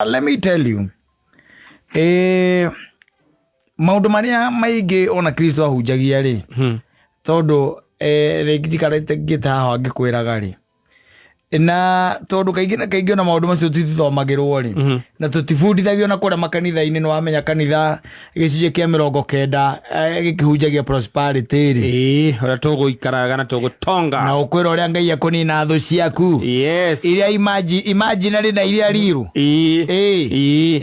Let me tell you. Maundu maria maige ona Kristo ahunjagia ri. Tondu regikarete ngita haha ngikwiraga ri. Na tondu kaingĩ na maundu macio tithomagirwo ri. Na tutifundithagio na kuria makanitha-ini no amenya kanitha gicunjĩ kia 90 gikihunjagia prosperity ri. Ora tuguikaraga na tugutonga. Na ukwira uria Ngai akunina thu ciaku. Yes. Iria imaginary na iria riru.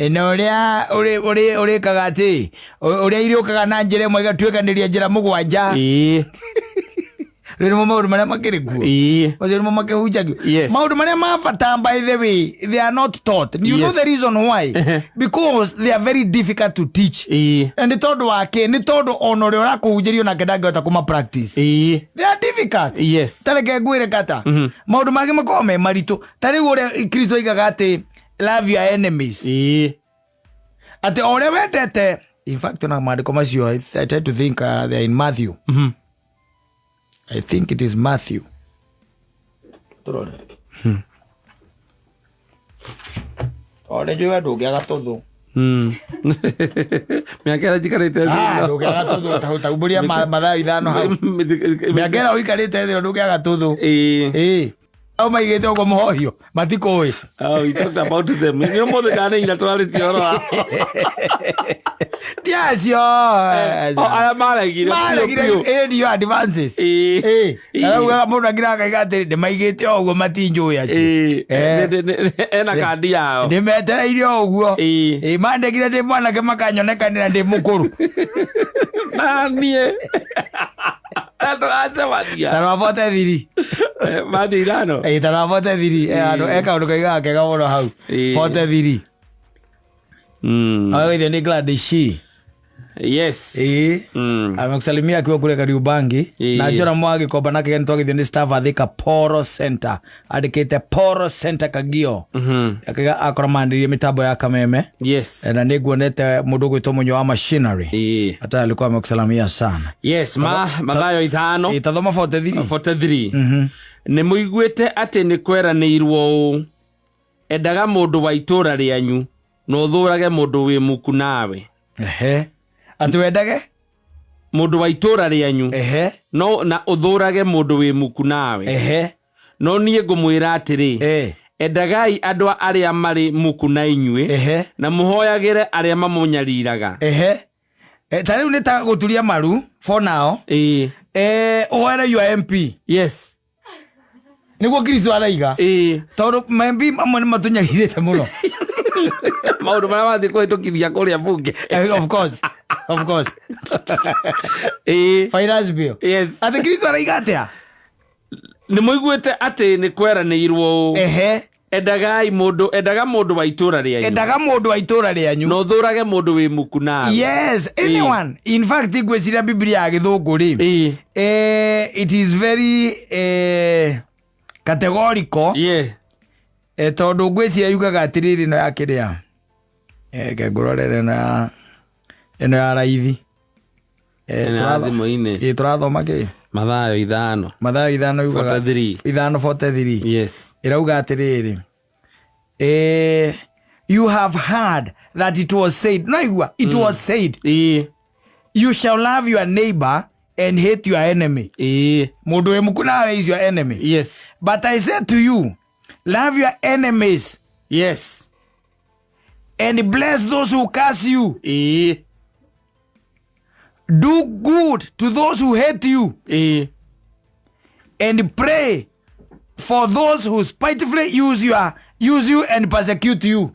Na uria urikaga ati uria iriukaga na njira imwe igatuikaniria njira mugwanja. Rero maundu maria makirikuo. Ozo mo makihunjagio. Maundu maria mabata, by the way, they are not taught. You know the reason why? Because they are very difficult to teach. And the third wake ni todo onore ora kuhunjirio na kedaga utakuma practice. They are difficult. Yes. Taleke gwire kata. Maundu mage makome marito. Tari ore Kristo igaga ati love your enemies. Ati ore wendete. In fact, na maandiko macio I try to think they are in Matthew. I think it is Matthew. Ore jua ndugiaga tuthu. Miakera jikarite thĩ. Ndugiaga tuthu utaumburia mathaa 5 hau. Miakera uikarite thĩ ndugiaga tuthu. Au maigite ugo muhoyo matikoi. We talked about them. Ni mothe kana ina twari tioro. Tiasio. Aya maragire radio advances. Ala mundu agira kaigate de maigite ugo matinjui aci. Ena kandi yao. Ni metereirio uguo. Mandegire de mwana ke makanyonekanira ndi mukuru. Manie. Ando asewadia. Taravote thiri. Madirano. Taravote thiri. Ando eka undu kaiga ke gawono hau. Vote thiri. Awe ni glad she. Yes. Amekusalimia akiwa kule Kariubangi. Na Njora mwagi kwa banake gani toki the staff athika Poro Center. Adikete Poro Center Kagio. Akiga akora mandirie mitambo ya kameme. Yes. Na niguonete mundu gwitwo Munyo wa machinery. Hata alikuwa amekusalimia sana. Yes, mathayo 5. Itathoma 43. 43. Ni muiguite ati ni kweranirwo endaga mundu wa itura rianyu no thurage mundu wi muku nawe. Ati wendage mundu wa itura rianyu no na uthurage mundu wi muku nawe. No nie ngumwira atiri endagai andwa aria mari muku na inyue na muhoyagire aria mamunyariraga. Tariu nita guturia maru for now. Kuhoera your MP. Yes. Niguo Kristo araiga. Tondu MP amwe ni matunyarire muno. Maundu maria mathi kuhitũkithia kuria bunge. Of course. Finance bill. Yes. Ati Kristo araiga atia? Ni muiguite ati ni kweranirwo. Endaga mundu wa itura rianyu. Endaga mundu wa itura rianyu. No thurage mundu wi muku nawe. Yes, anyone. In fact, igweciria Biblia ya Githungu ri. It is very categorical. Tondu ngweciria yugaga atiriri no yakiria. Ngurorere na eno ya raithi. Turathoma ki? Mathayo 5. Mathayo 5 yugaga 5:43. Yes. Irauga atiriri. You have heard that it was said. No, it was said. You shall love your neighbor and hate your enemy. Mundu we muku nawe is your enemy. Yes. But I say to you, love your enemies. Yes. And bless those who curse you. Do good to those who hate you. And pray for those who spitefully use you and persecute you.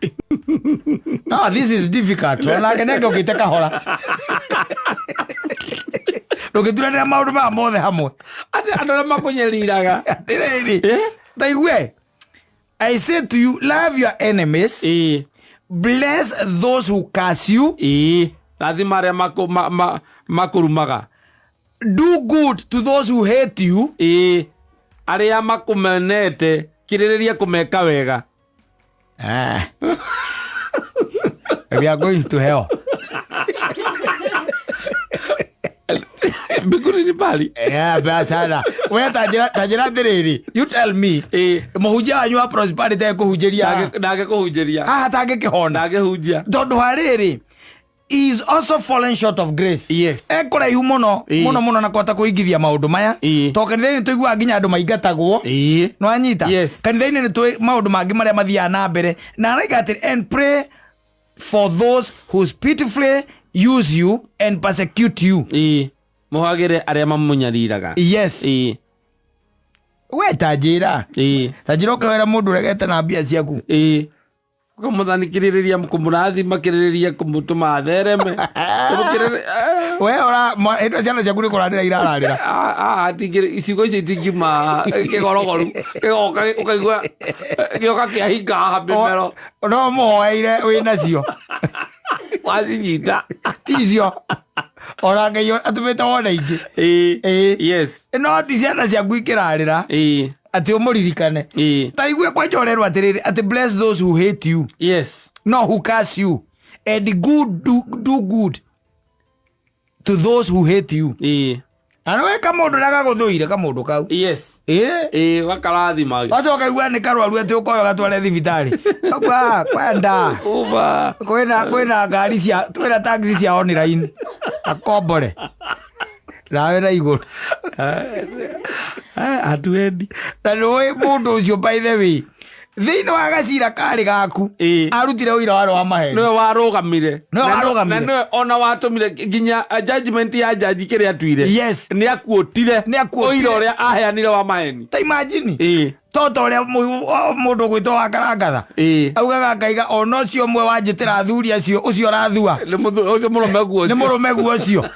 No, this is difficult. Nakenega ukiteka hola. Lokitura maundu ma mothe hamwe. Andå makunyariraga. Taigwe. I say to you, love your enemies. Bless those who curse you. Rathima aria makurumaga. Do good to those who hate you. Aria makumenete kiririria kumeka wega. We are going to hell. Mbinguni ni bali. Basi sana. we tajira ndiriri you tell me muhunjia wanyu wa prosperity ekuhunjiria ndage kuhunjiria tage kihona ndage hunjia tondu hariri is also fallen short of grace. Yes. Ekuraihu muno na kota kuigithia maundu maya. To kanitha-ini tuigua nginya andu maingatagwo. No anyita. Kanitha-ini ni tu maundu mangi maria mathia na mbere. Na araiga ati and pray for those who pitifully use you and persecute you. Muhagire aria mamunyariraga. Yes. We tajira. Tajira ukawera mundu regete na mbia ciaku. Kumuthanikiriria kumurathima kiririria kumutuma athereme we ora endo ciana ciaku ni kurandira irararira tigire icigo icio itingima kigorogoru kigoka ukaigua gioka kiahinga habimero no moeire wina cio wacinyita ticio ora ngai atumite wona ingi yes no ti ciana ciaku ikirarira ati umuririkane taigwe kwa njorerwa atiriri ati bless those who hate you, yes, no who curse you, and do good to those who hate you. Ano we kamundu nagaguthuire kamundu kau. Yes. Wakarathima. Wacho kaigwa ni karwaru ati ukoyo gatware thibitari. Kwenda. Uba. Kwena ngari cia twira taxi cia online. Akombore. Nawe na iguru. Atuendi. Na we mundu ucio by the way. Thiini wa gacira kari gaku arutire wira waro wa maheni no warugamire na no ona watumire ginya judgment ya jaji kire atuire yes ni akuotire oira uria aheanire wa maheni ta imagine toto uria mundu gwitwo wa karangatha augaga ngaiga ona cio mwe wanjitira athuri acio ucio rathua ni murume guo cio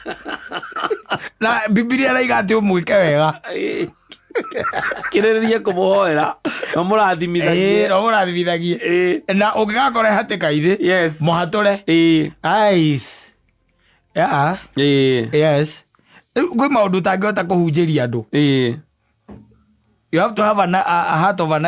na Biblia raiga ati umwike wega kirereria kumuhoera no murathimithagie na ungigakore hatikaire yes muhature eyes yes gwe maundu tangihota kuhunjiria andu you have to have a heart of an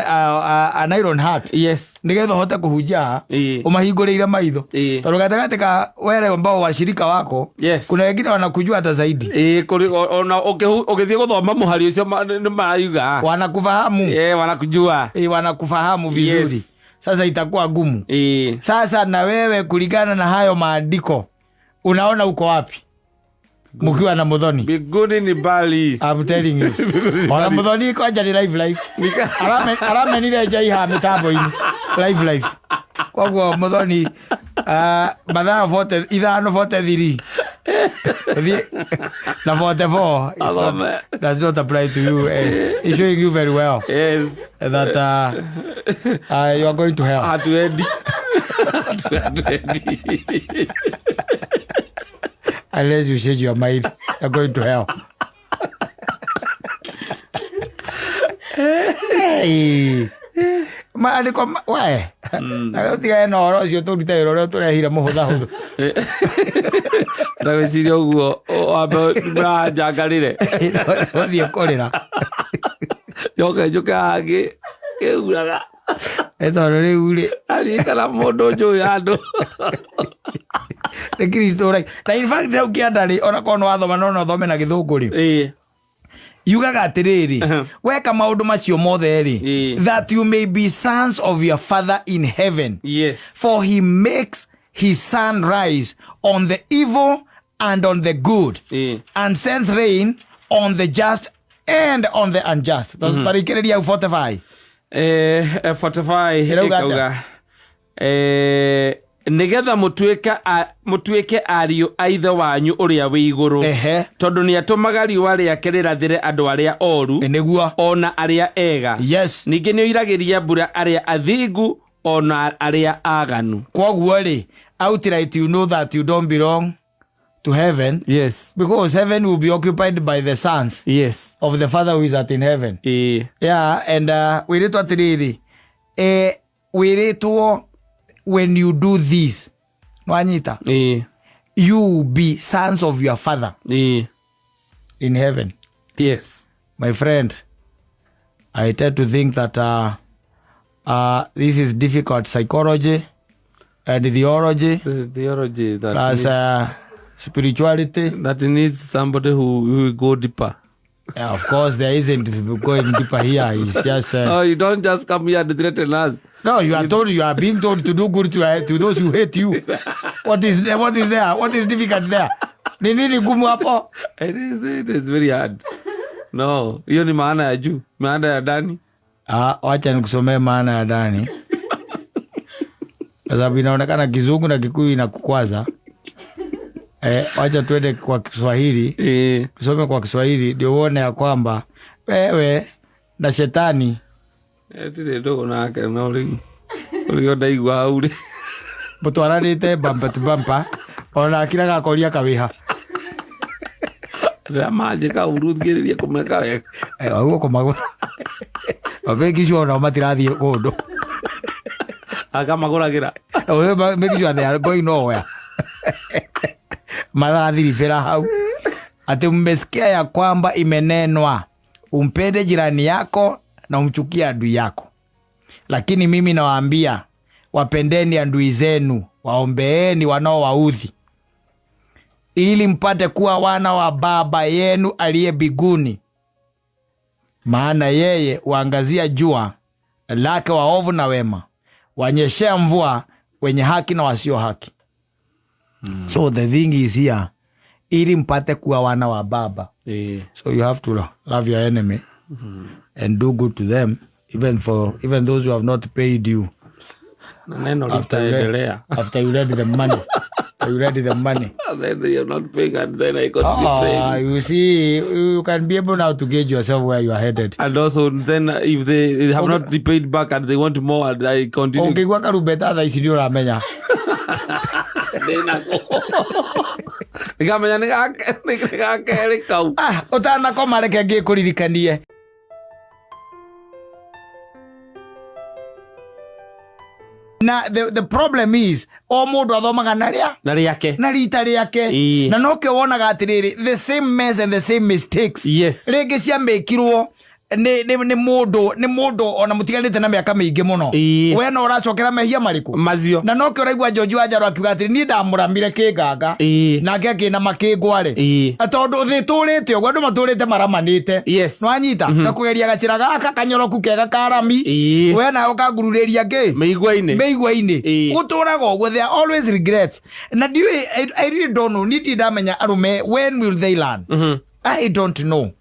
iron heart. Yes. Nigetha hote kuhunjia umahingurire maitho. Tondu gatagati ka were ambao washirika wako yes. Kuna wengine wanakujua hata zaidi. Ona ukithie guthoma muhari ucio ni marayuga. Wanakufahamu. Wanakujua. Wanakufahamu vizuri. Yes. Sasa itakuwa gumu. Sasa na wewe kulingana na hayo maandiko unaona uko wapi? Mukiwa na Muthoni. Biguni ni bali. I'm telling you. Ona Muthoni ko aja ni live. Arame ni reja iha mitambo ini. Live. Kwa Muthoni madha vote ithano vote thiri. Na vote 4. Does not apply to you. It's showing you very well. Yes. That you are going to hell. Atuendi. Unless you change your mind, you're going to hell. Hey. Maandiko we. Nagutiga no oro cio turite ro turehire muhutha. Ndagwiciria uguo ambe bra jangarire. Othie kurira. Joke agi keuraga. Ethoro riu ri ali kala mundu njui andu. The Kristo right. Na in fact how kiandari ona kono wathoma no thome na githungu ri. Yugaga atiriri weka maundu macio mothe ri that you may be sons of your Father in heaven. Yes. For he makes his sun rise on the evil and on the good and sends rain on the just and on the unjust. Tarikereria 45. 45 ikauga nigetha mutuike ariu aithe wanyu uria wi iguru tondu ni atumaga riua riake rirathire andu aria oru niguo ona aria ega. Yes. Ningi ni oiragiria mbura aria athingu ona aria aganu. Koguo ri outright you know that you don't belong to heaven. Yes. Because heaven will be occupied by the sons. Yes. Of the Father who is at in heaven. Yeah, and wiritwa atiriri wiritwo when you do this wanyita you will be sons of your Father in heaven. Yes. My friend, I tend to think that this is difficult psychology and theology. This is theology that plus spirituality that needs somebody who will go deeper. Yeah, of course, there isn't going deeper here. It's just... oh, you don't just come here and threaten us. No, you are being told to do good to those who hate you. What is there? What is difficult there? Ni nini gumu hapo? It is very hard. No, hiyo ni maana ya juu. Maana ya ndani. Wacha nikusomee maana ya ndani. Kwa sababu inaonekana Kizungu na Kikuyu inakukwaza. Wacha tuende kwa Kiswahili. Kusome kwa Kiswahili ndio uone ya kwamba wewe na shetani tire ndo nake no uri ndaigua auri mutwaranite bumper to bumper ona kira gakoria kawiha maji ka uruthiria kumeka wega aguo kumagwa abekisho na matirathie kundu akamaguragira oyo mekisho they are going nowhere madhathiri fera hau ati mmesikia ya kwamba imenenwa umpende jirani yako na umchukie adui yako, lakini mimi nawaambia wapendeni adui zenu, waombeeni wanaowaudhi, ili mpate kuwa wana wa Baba yenu aliye mbinguni, maana yeye huangazia jua lake waovu na wema, wanyeshea mvua wenye haki na wasio haki. So the thing is here, ili mpate kuwa wana wa Baba. So you have to love your enemy and do good to them, even those who have not paid you. After you read the money. You read the money. Then they are not paying, and then I continue praying. You see, you can be able now to gauge yourself where you are headed. And also, then if they have not paid back and they want more, and I continue. Okay, kwa karubeta tha isi ndio ramenya. Nikamenya nigakere kau. Utana koma reke ngikuririkanie. Na the problem is o mundu athomaga na rita riake na no ke wonaga atiriri the same mess and the same mistakes. Yes. Rege cia mekirwo ni mundu ona mutiganite na miaka mingi muno. We no uracokera mehia mariku mazio na no ke uraigwa Joji Wanjaru akiuga atiri ni ndamuramire kinganga na ke na makingware atondu thi turite ogwo andu maturite maramanite. Yes. No anyita na kugeria gacira gaka kanyoroku kega karami we na ukagururiria ngi meigwa-ini guturaga ogwo. There are always regrets. Na do I really don't know, niti ndamenya arume when will they learn? I don't know.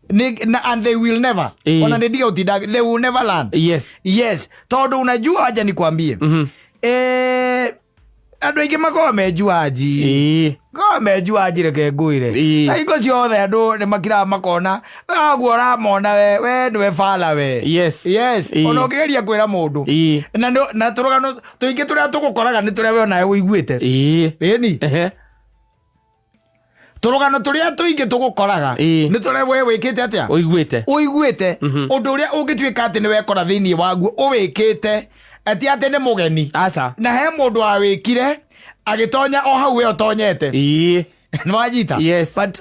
And they will never. Ona ndiga utidaga, they will never learn. Yes. Todo unajua aja nikwambie. Andu aingi makoragwo mejua aji. Mejua aji reke nguire. Na iko ciothe andu ni makira makona aguo ramona we niwe fala we. Yes. Ona ukigeria kwira mundu. Na turugano tuingi turia tugukoraga ni turia we ona uiguite. Ni. Turugano turia tuingi tugukoraga ni turia we wikite atia uiguite undu uria ungituika ati ni wekora thiini waguo uwikite ati ati ni mugeni asa na he mundu awikire agitonya o hau we utonyete nwajita. But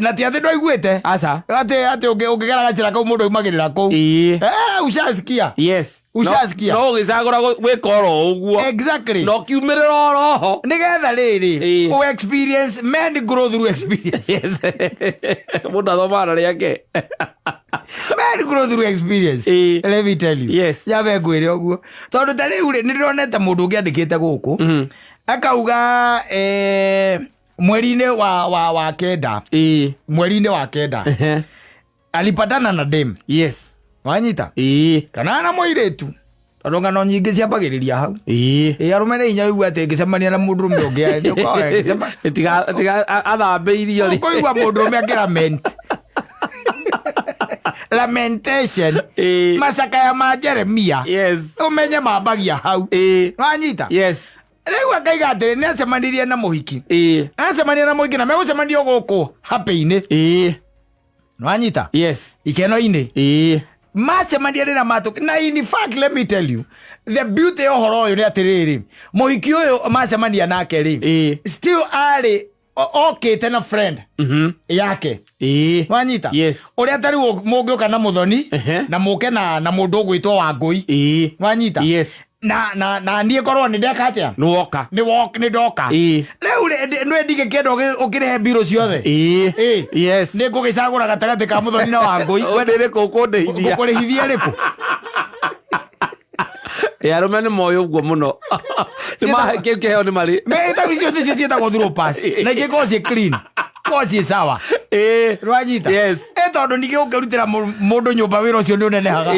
na ti ati ndwaiguite asa ati ungigera gacira kau mundu umagirira kuu ushasikia. Ushasikia no gicagura wikoro uguo exactly no kiumirira roho nigetha riri o experience men grow through experience. Mundu athomana riake men grow through experience. Let me tell you. Yabe ngwire uguo tondu tari uri ni roneta mundu ngiandikite guku akauga mweri-ini wa kenda mweri-ini wa kenda alipatana na dem. Wanyita kana na moiretu tondu ngano nyingi ciambagiriria hau arume ni inya igua ati ngicemania na mundu rume ungi tiga athambeirio ri kuigua mundu rume akirament lamentation masakaya ma Jeremia umenye mambagia hau. Wanyita riu akaiga atiri ni acemanirie na muhiki acemania na muhiki na megucemania guku happy-ini. Wanyita ikeno-ini macemania rira matu na in fact let me tell you the beauty of horo yo ni atiriri muhiki uyu macemania nake ri still ari okay tena friend yake wanyita uria tari mungiuka na muthoni na muke na mundu ugwitwo Wangui wanyita na ndiye korwo ni ndeka atia ni woka ni ndoka leu nwe ndige kendo ukirehe biro ciothe yes ni ngugicagura gatagati ka muthoni na wangui wendere kukundeithia kurihithia riku yarume ni moyo guo muno ma keheo ni mari me itavicio ndicio cietagwo through pass na ingĩkorwo ciĩ clean korwo ciĩ sawa rwanyita tondu ningĩ ũkĩrutĩra mũndũ nyũmba wĩra ũcio nĩ ũnenehaga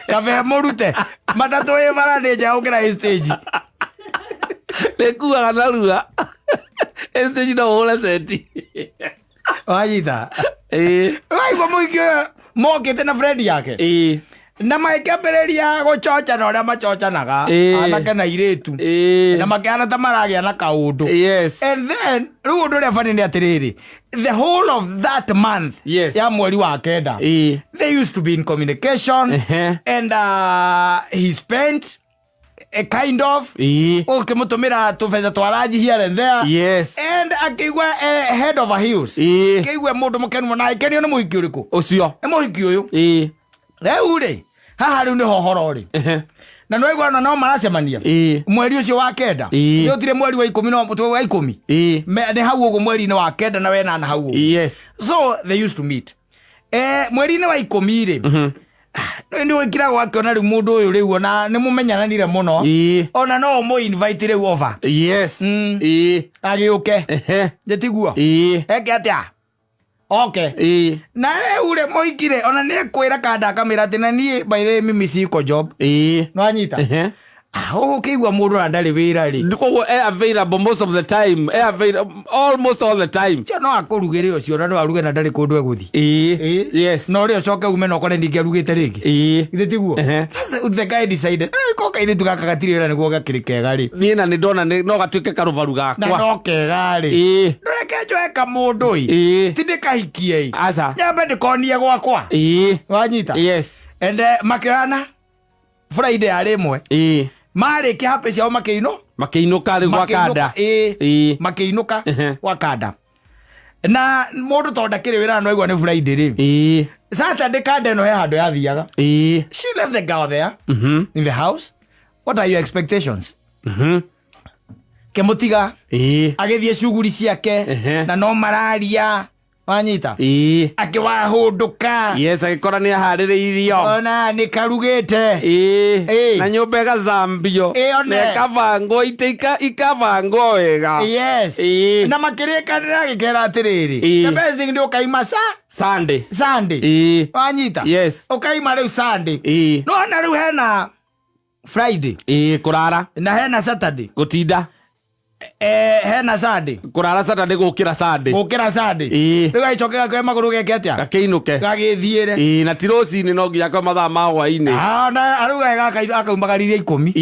kabe mũrute matatũ ĩ bara nĩ nja gũkĩra stage nĩkuaga narua stage no ũhũre seti rwanyita waigua mũingĩ ũyũ mokĩte na friend yake na makĩambĩrĩria gũcoca na ũrĩa macocanaga anake na irĩtu na makĩhana ta maragĩa na kaũndũ and then rĩu ũndũ ũrĩa bani nĩ atĩrĩrĩ the whole of that month ya mweri wa kenda they used to be in communication and he spent a kind of ukimũtũmĩra tũbeca twa ranji here and there and akĩigua head over heels akĩigua mũndũ mũkenu na ikenio nĩ mũhiki ũrĩkũ ũcio nĩ mũhiki ũyũ rĩu rĩ haha rĩu nĩ hohoro rĩ na no igwana no maracemania mweri ũcio wa kenda nĩ ũtire mweri wa 10 nĩ hau ũguo mweri-inĩ wa kenda na wena na hau so they used to meet mweri-inĩ wa 10 rĩ nĩ wĩkiragwo akĩona rĩu mũndũ ũyũ rĩu ona nĩ mũmenyananire mũno ona no ũmũ invite rĩu over agĩũke njĩtiguo eke atĩa na rĩu rĩ mũhikire ona nĩ kwĩra kanda akamĩra atĩ na niĩ by the way mimi siko job no anyita ũkĩigua mũndũ na ndarĩ wĩra rĩ koguo available most of the time almost all the time no akũrugĩre ũcio na no aruge na ndarĩ kũndũ egũthiĩ no rĩ ũcoke ume na ũkore ningĩ arugĩte rĩngĩ githĩ tiguo the guy decided koka irĩtu gaka gatirĩ wĩra nĩguo gakĩrĩ kega rĩ niĩ na nĩ ndona no gatuĩke karũbaru gakwa na no kega rĩ ndũreke njoe kamũndũ ti ndĩkahikie nyambe ndĩkonie gwakwa wanyita and makĩoyana Friday arĩ ĩmwe marĩkia happy ciao makĩinũka rĩ gwa kanda makĩinũka gwa kanda na mũndũ tondũ ndakĩrĩ wĩra no aigua nĩ Friday rĩ Saturday kanda ĩno he handũ yathiaga she left the girl there in the house. What are your expectations? Kemutiga agĩthiĩ shughuli ciake na no mararia wanyita akĩwahũndũka agĩkora nĩ aharĩrĩirio ona nĩ karugĩte na nyũmba ĩgacambio na ĩkabangwo itĩ ikabangwo wega na makĩrĩkanĩra agĩkera atĩrĩrĩ the best thing nĩ ũkaima Sunday wanyita ũkaima rĩu Sunday no na rĩu hena Friday kũrara na hena Saturday gũtinda hena Sunday kũrara Saturday gũkĩra Sunday rĩu gacokega kwa magũrũ geke atĩa gakĩinũke gagĩthiĩre na tiroci-inĩ no nginya kwa mathaa ma hwaĩ-inĩ na arauga akaumagaririe 10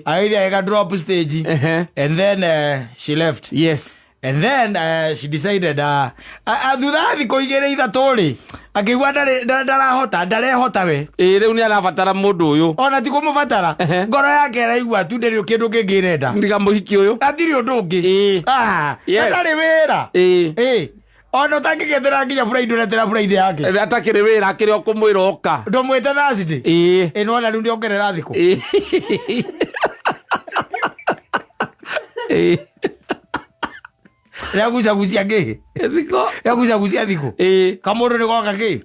agĩthiĩ agĩka drop stage and then she left and then she decided thutha thikũ igĩrĩ ithatũ rĩ akĩigua ndarehota we rĩu nĩ arabatara mũndũ ũyũ ona ti kũmũbatara ngoro yake ĩraigua tu ndĩrĩ kĩndũ kĩngĩ ĩrenda ndiga mũhiki ũyũ atirĩ ũndũ ũngĩ ndarĩ wĩra ona ũtangĩgethera nginya Friday ũretera Friday yake atakĩrĩ wĩra akĩrĩ o kũmwĩra oka ndũmwĩte Thursday no na rĩu ndĩongerera thikũ yagucagucia ngĩ yagucagucia thikũ kamũndũ nĩ goka kĩ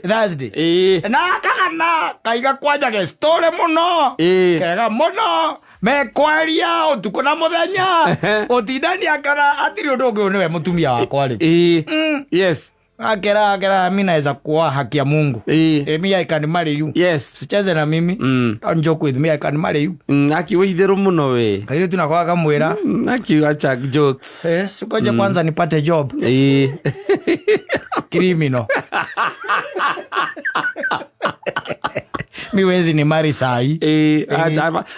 Thursday na kagana kaiga kwanja story mũno kega mũno mekwaria ũtukũ na mũthenya ũtindania kana atirĩ ũndũ ũngĩ nĩwe mũtumia wakwa rĩ akera mimi naweza kuwa haki ya Mungu me I can marry you sicheze na mimi don't joke with me I can marry you akiwa itherũ mũno we kaire tunakuwa kamwĩra akiwa cha jokes sikoje kwanza nipate job criminal miwezi ni mari sai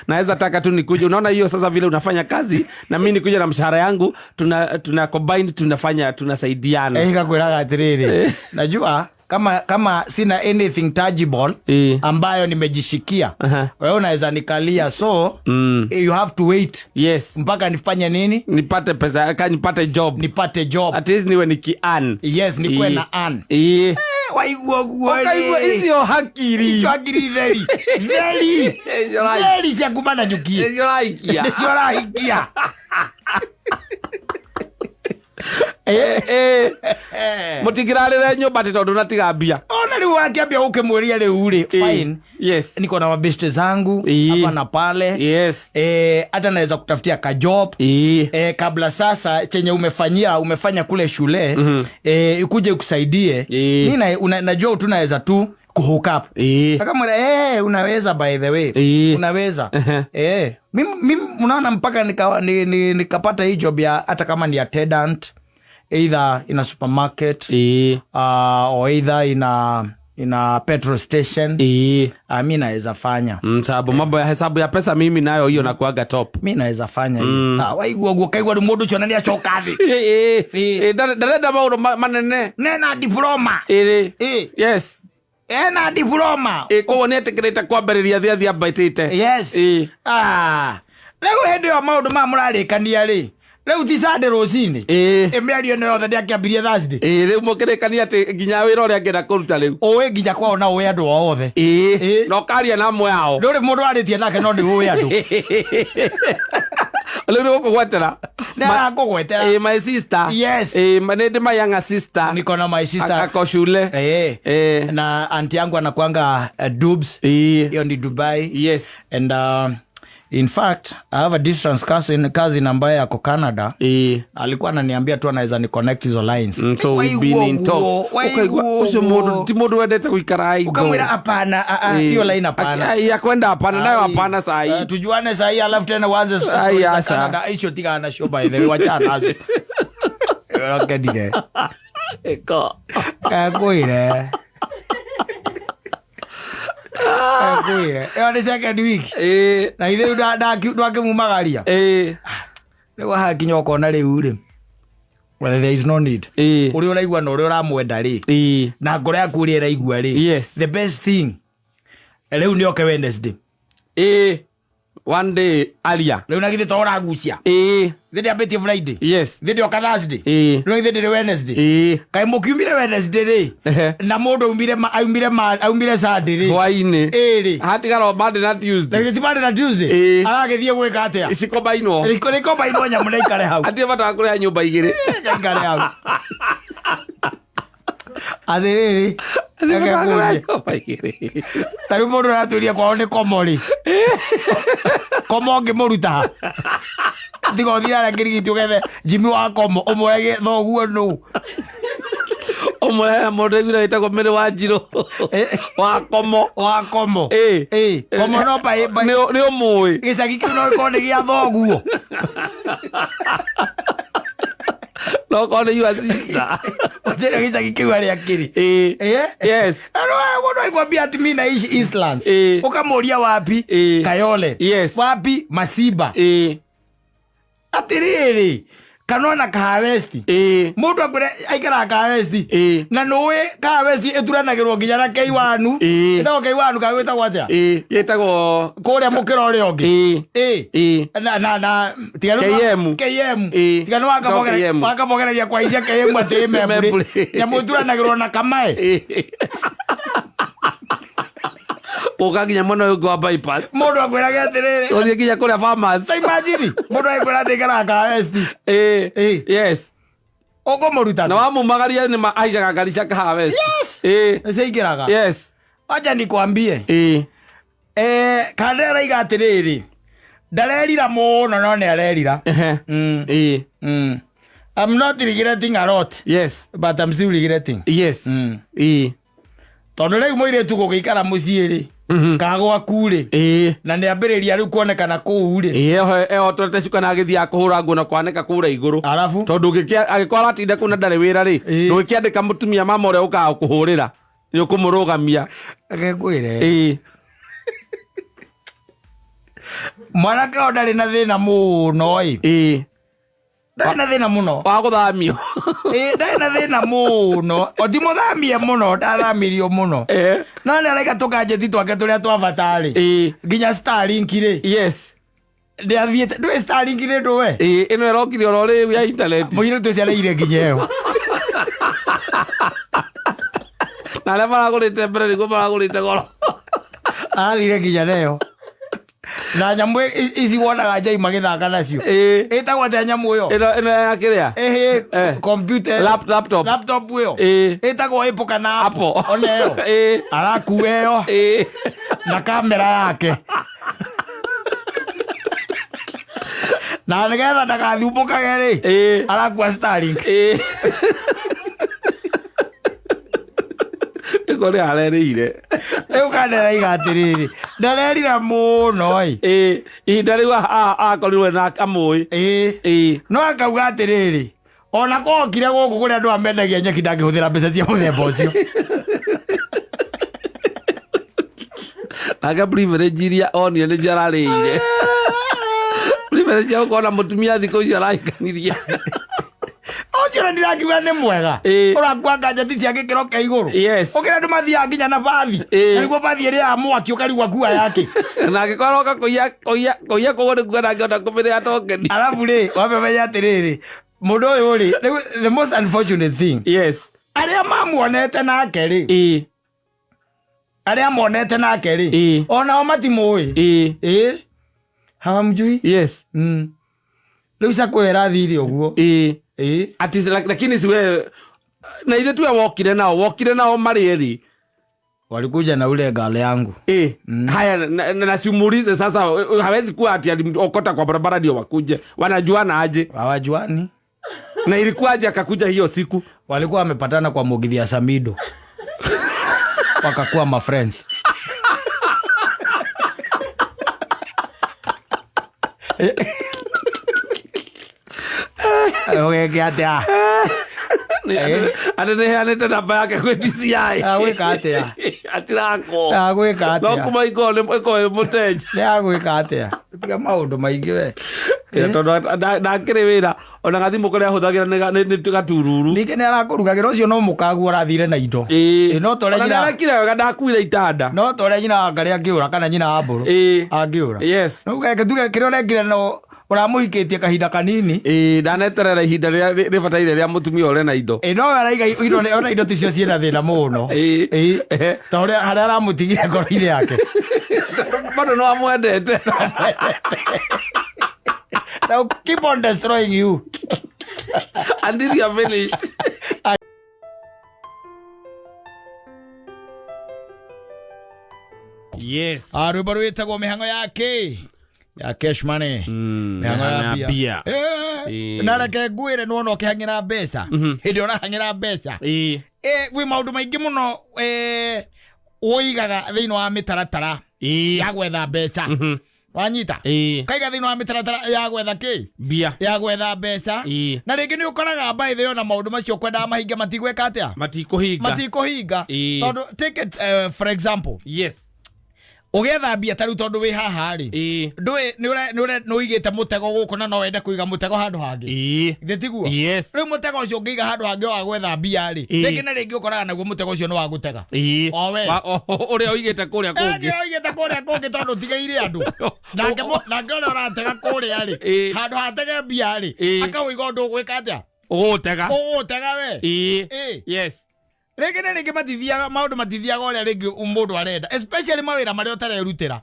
naweza taka tu nikuje unaona hiyo sasa vile unafanya kazi na mimi nikuja na mshahara yangu tuna combine tunasaidiana ikakwiraga atiriri najua kama sina anything tangible ambayo nimejishikia wewe unaweza nikalia so you have to wait mpaka nifanye nini nipate pesa nipate job at least niwe niki earn nikuwe na earn waigua guo icio hakiri theri cia kumana nyuki icio raikia mutingirarire nyumba tondu natiga mbia ona riu wakiambia ukimwiria riu ri fine yes niko na mabeste zangu hapa na pale yes hata naweza kutafutia ka job kabla sasa chenye umefanya kule shule ikuje kusaidie mimi najua tunaweza tu kuhook up kama unaweza by the way unaweza mimi unaona mpaka nikapata hii job ya hata kama ni attendant either in a supermarket or either in a petrol station mimi naweza fanya sababu mambo ya hesabu ya pesa mimi nayo hiyo nakuaga top mimi naweza fanya hiyo waigua gukaigwa mundu cio nani achokathi ndarenda maundu manene nena diploma yes ena diploma koguo nä etäkä kwambärä thia mbaitite yes rä u hä ndä ä yo maå ndå maya må rarä kania rä rä u ti sande rå cinä ä mä ario nä yothe ndä akäambirie thursday rä u må kä rä kania atä nginya wä ra å rä a ngenda kå ruta rä u å ä nginya kwao na å ä andå othe na å karia na amwe ao ndå rä må ndå arä tie nake no ndä å ä andå rä u nä gå kå gwetera nakå gwetera my sister yes nä ndä mayanga sister niko na my sister ako shule na anti yangu anakuanga Dubs hiyo ni Dubai yes and in fact I have a distance cousin ambaye ako Canada alikuwa ananiambia tu anaweza ni connect hizo lines so we've been in talks ucio mundu ti mundu wendete guikara aigo ukamwira hapana hiyo line hapana ya kwenda hapana nayo hapana sai tujuane sai alafu tena waanze Canada hicho tigana show by the way wachana nazo okadile eko kagoire ni second week na ithe ndake mumagaria rä u hakinya åkona rä u rä whether there is no need å rä å raigua na å rä å ramwenda rä na ngoro yaku å rä äraigua rä the best thing rä u nä oke Wednesday one day aria rä u na githä to å ragucia thä ndä ambä tie Friday thä ndä oka Thursday rä u thä ndä rä Wednesday kaä må kiumire Wednesday rä na må ndå aumire Sunday rä hwainä rä hatigara Monday na Tuesday ti Monday na Tuesday agagä thiä gwä ka atä a cikombainwo nyamå na ikare hau atie bata kå rä a nyå mba igä rä ikare hau athä rä tarä må ndå ratå ria kwao nä komo rä komo ngä må ruta tiga å thira arä a ngä rigiti å gethe Jimmy wa komo å mwege thoguo nå å mwega må ndå aiguire ätagwo mä rä wa njirå wa komo komo no nä å må ä gä cagi kä u no gä korwo nä gä a thoguo no korwo nä your sister tena gä cagi kä u arä a kä rä yes må ndå aigwambia atä mi na ici Eastlands å kamå ria wapi Kayole wapi Masiba atä rä rä kanona Kahawesti må ndå akwä aikaraga Kahawesti na nä å ä Kahawesti ä turanagä rwo nginya na K1 ätagwo K1 kagwä tagwo atä a gä tagwo kå rä a må kä ra å rä a å ngä KM tiga nä wakabogeragia kwa icia KM atä membrä nyamå ä turanagä rwo na Kamae å nginya mwena å ngä wa bypass må ndå akwä rage atä rä rä å thiä nginya kå rä a farmers imagine må ndå akwä ra atä ikaraga Kahawesti yes å kå må ruta na wamumagaria nä aicaga ngari cia Kahawesti nä cia ingä raga aja nä kwambie kana araiga atä rä rä ndarerira må no no nä arerira I'm not regretting a lot but I'm still regretting tondå rä u må irä tu gå gä ikara må ciä rä kagwaku rä na nä ambä rä ria rä u kuonekana kå u rä ehotete cuka na agä thiaga kå hå ra nguo na kwanä ka kå ra igå rå tondå agä korwo aratinde kå na ndarä wä ra rä ndå gä kä andä ka må tumia mama å rä a å kaga kå hå rä ra nä å kå må rå gamia agekwä re mwanake o ndarä na thä na må no ndarä na thä na må no wa gå thamio ndarä na thä na må no o ti må thamie må no ndathamirio må no no nä araiga tå kanjeti twake tå rä a twabatarä nginya Starlink rä ndä athiäte ndå Starlink rä ndå we ä no ärokire oro rä ya internet må irä tå ciareire nginya eo Na arĩa maragũrĩte mbere nĩguo maragũrĩte goro. Athire nginya nayo. Na nyamũ ici wonaga Njai magĩthaka nacio. Ĩtagwo atĩa nyamũ ĩyo? Ĩno ya kĩrĩa? Computer. Laptop ĩyo. Ĩtagwo Apple kana Apple. Ona ĩyo. Arakuua ĩyo. Na kamera yake. Na nĩgetha ndagathumbũkage rĩ. Arakuua Starlink. Kore arerire. Rĩu kanderaiga atĩrĩrĩ. Ndarerira mũno ĩ. Ihinda rĩu akorirwe na kamũĩ. No akauga atĩrĩrĩ. Ona kokire gũkũ kũrĩa andũ amendagia nyeki ndangĩhũthĩra mbeca cia mũthemba ũcio. Nake privilege iria onio nĩ ciararĩire. Privilege ya gũkorwo na mũtumia thikũ icio arahikaniria. Ũcio ndirakiuga nĩ mwega. Ũrakua ganjeti cia gĩkĩro kĩa igũrũ. Ũkĩra andũ mathiaga nginya na bathi. Nĩguo bathi ĩrĩa ya mwaki ũkarigua kuua yake. Na angĩkorwo oka kũiya kũgũrũ nĩkuo ndangĩhota kũmĩrĩa tokeni. Arabu rĩ, wamenya atĩrĩrĩ, mũndũ ũyũ rĩ, the most unfortunate thing. Arĩa mamuonete nake rĩ. Arĩa monete nake rĩ. Onao matimũĩ. Hawamjui? Rĩu Kuhoera athire ũguo. Ati lakini siwe na ile tu wokire nao marieri walikuja na ule gale yangu haya na simulize sasa hawezi kuwa ati okota kwa barabara ndio wakuje wanajuana aje hawajuani na ilikuwa aje akakuja hiyo siku walikuwa wamepatana kwa Mugithi ya Samido wakakuwa ma friends Ogeatea. Anete namba yake kwĩ DCI. Agwĩka atĩa? Atirako. Agwĩka atĩa? No kuma igole mweko muteje. Nĩ agwĩka atĩa? Tiga maũndũ maingĩ we. Tondũ ndakĩrĩ wĩra ona gathimũ kũrĩa ahũthagĩra nĩ gatururu. Ningĩ nĩ arakũrugagĩra ũcio no mũkagu arathire na indo. No tore nyina. Na arakire wega ndakuire itanda. No tore nyina Ngarĩ angĩũra kana nyina wa Mbũrũ. Angĩũra. Yes. No gũkĩtuge kĩrĩa ũrekire no ũramũhikĩtie kahinda kanini ndaneterera ihinda rĩbataire rĩa mũtumia ũrĩa na indo no araiga indo ona indo ticio ciĩna thĩna mũno ta ũrĩa harĩa aramũtigire ngoro-inĩ yake bado no amwendete now keep on destroying you until you are finished. Yes. Rwĩmbo rwĩtagwo mĩhang'o yake ya cash money mĩhang'o ya bia na reke ngwĩre nĩ wona ũkĩhang'ĩra mbeca hĩndĩ ũrahang'ĩra mbeca gwĩ maũndũ maingĩ mũno ũigaga thĩinĩ wa mĩtaratara ya gwetha mbeca wanyita kaiga thĩinĩ wa mĩtaratara ya gwetha kĩ bia ya gwetha mbeca na rĩngĩ nĩ ũkoraga by the way na maũndũ macio kwendaga mahinga matigwĩka atĩa matikũhinga tondũ take it for example ũgetha mbia tarĩu tondũ wĩ haha rĩ ndũĩ nĩ ũigĩte mũtego gũkũ na no wende kũiga mũtego handũ hangĩ tiguo rĩu mũtego ũcio ũngĩiga handũ hangĩ wa gwetha mbia rĩ rĩngĩ na rĩngĩ ũkoraga naguo mũtego ũcio nĩ wa gũtega ũrĩa ũigĩte kũrĩa kũngĩ tondũ ũtigaire andũ nake ũrĩa ũratega kũrĩa rĩ handũ hatege mbia rĩ akawĩiga ũndũ ũgwĩka atĩa ũgũtega we rĩngĩ nĩ rĩngĩ matithiaga maũndũ matithiaga ũrĩa rĩngĩ mũndũ arenda especially mawĩra marĩa ũtarerutĩra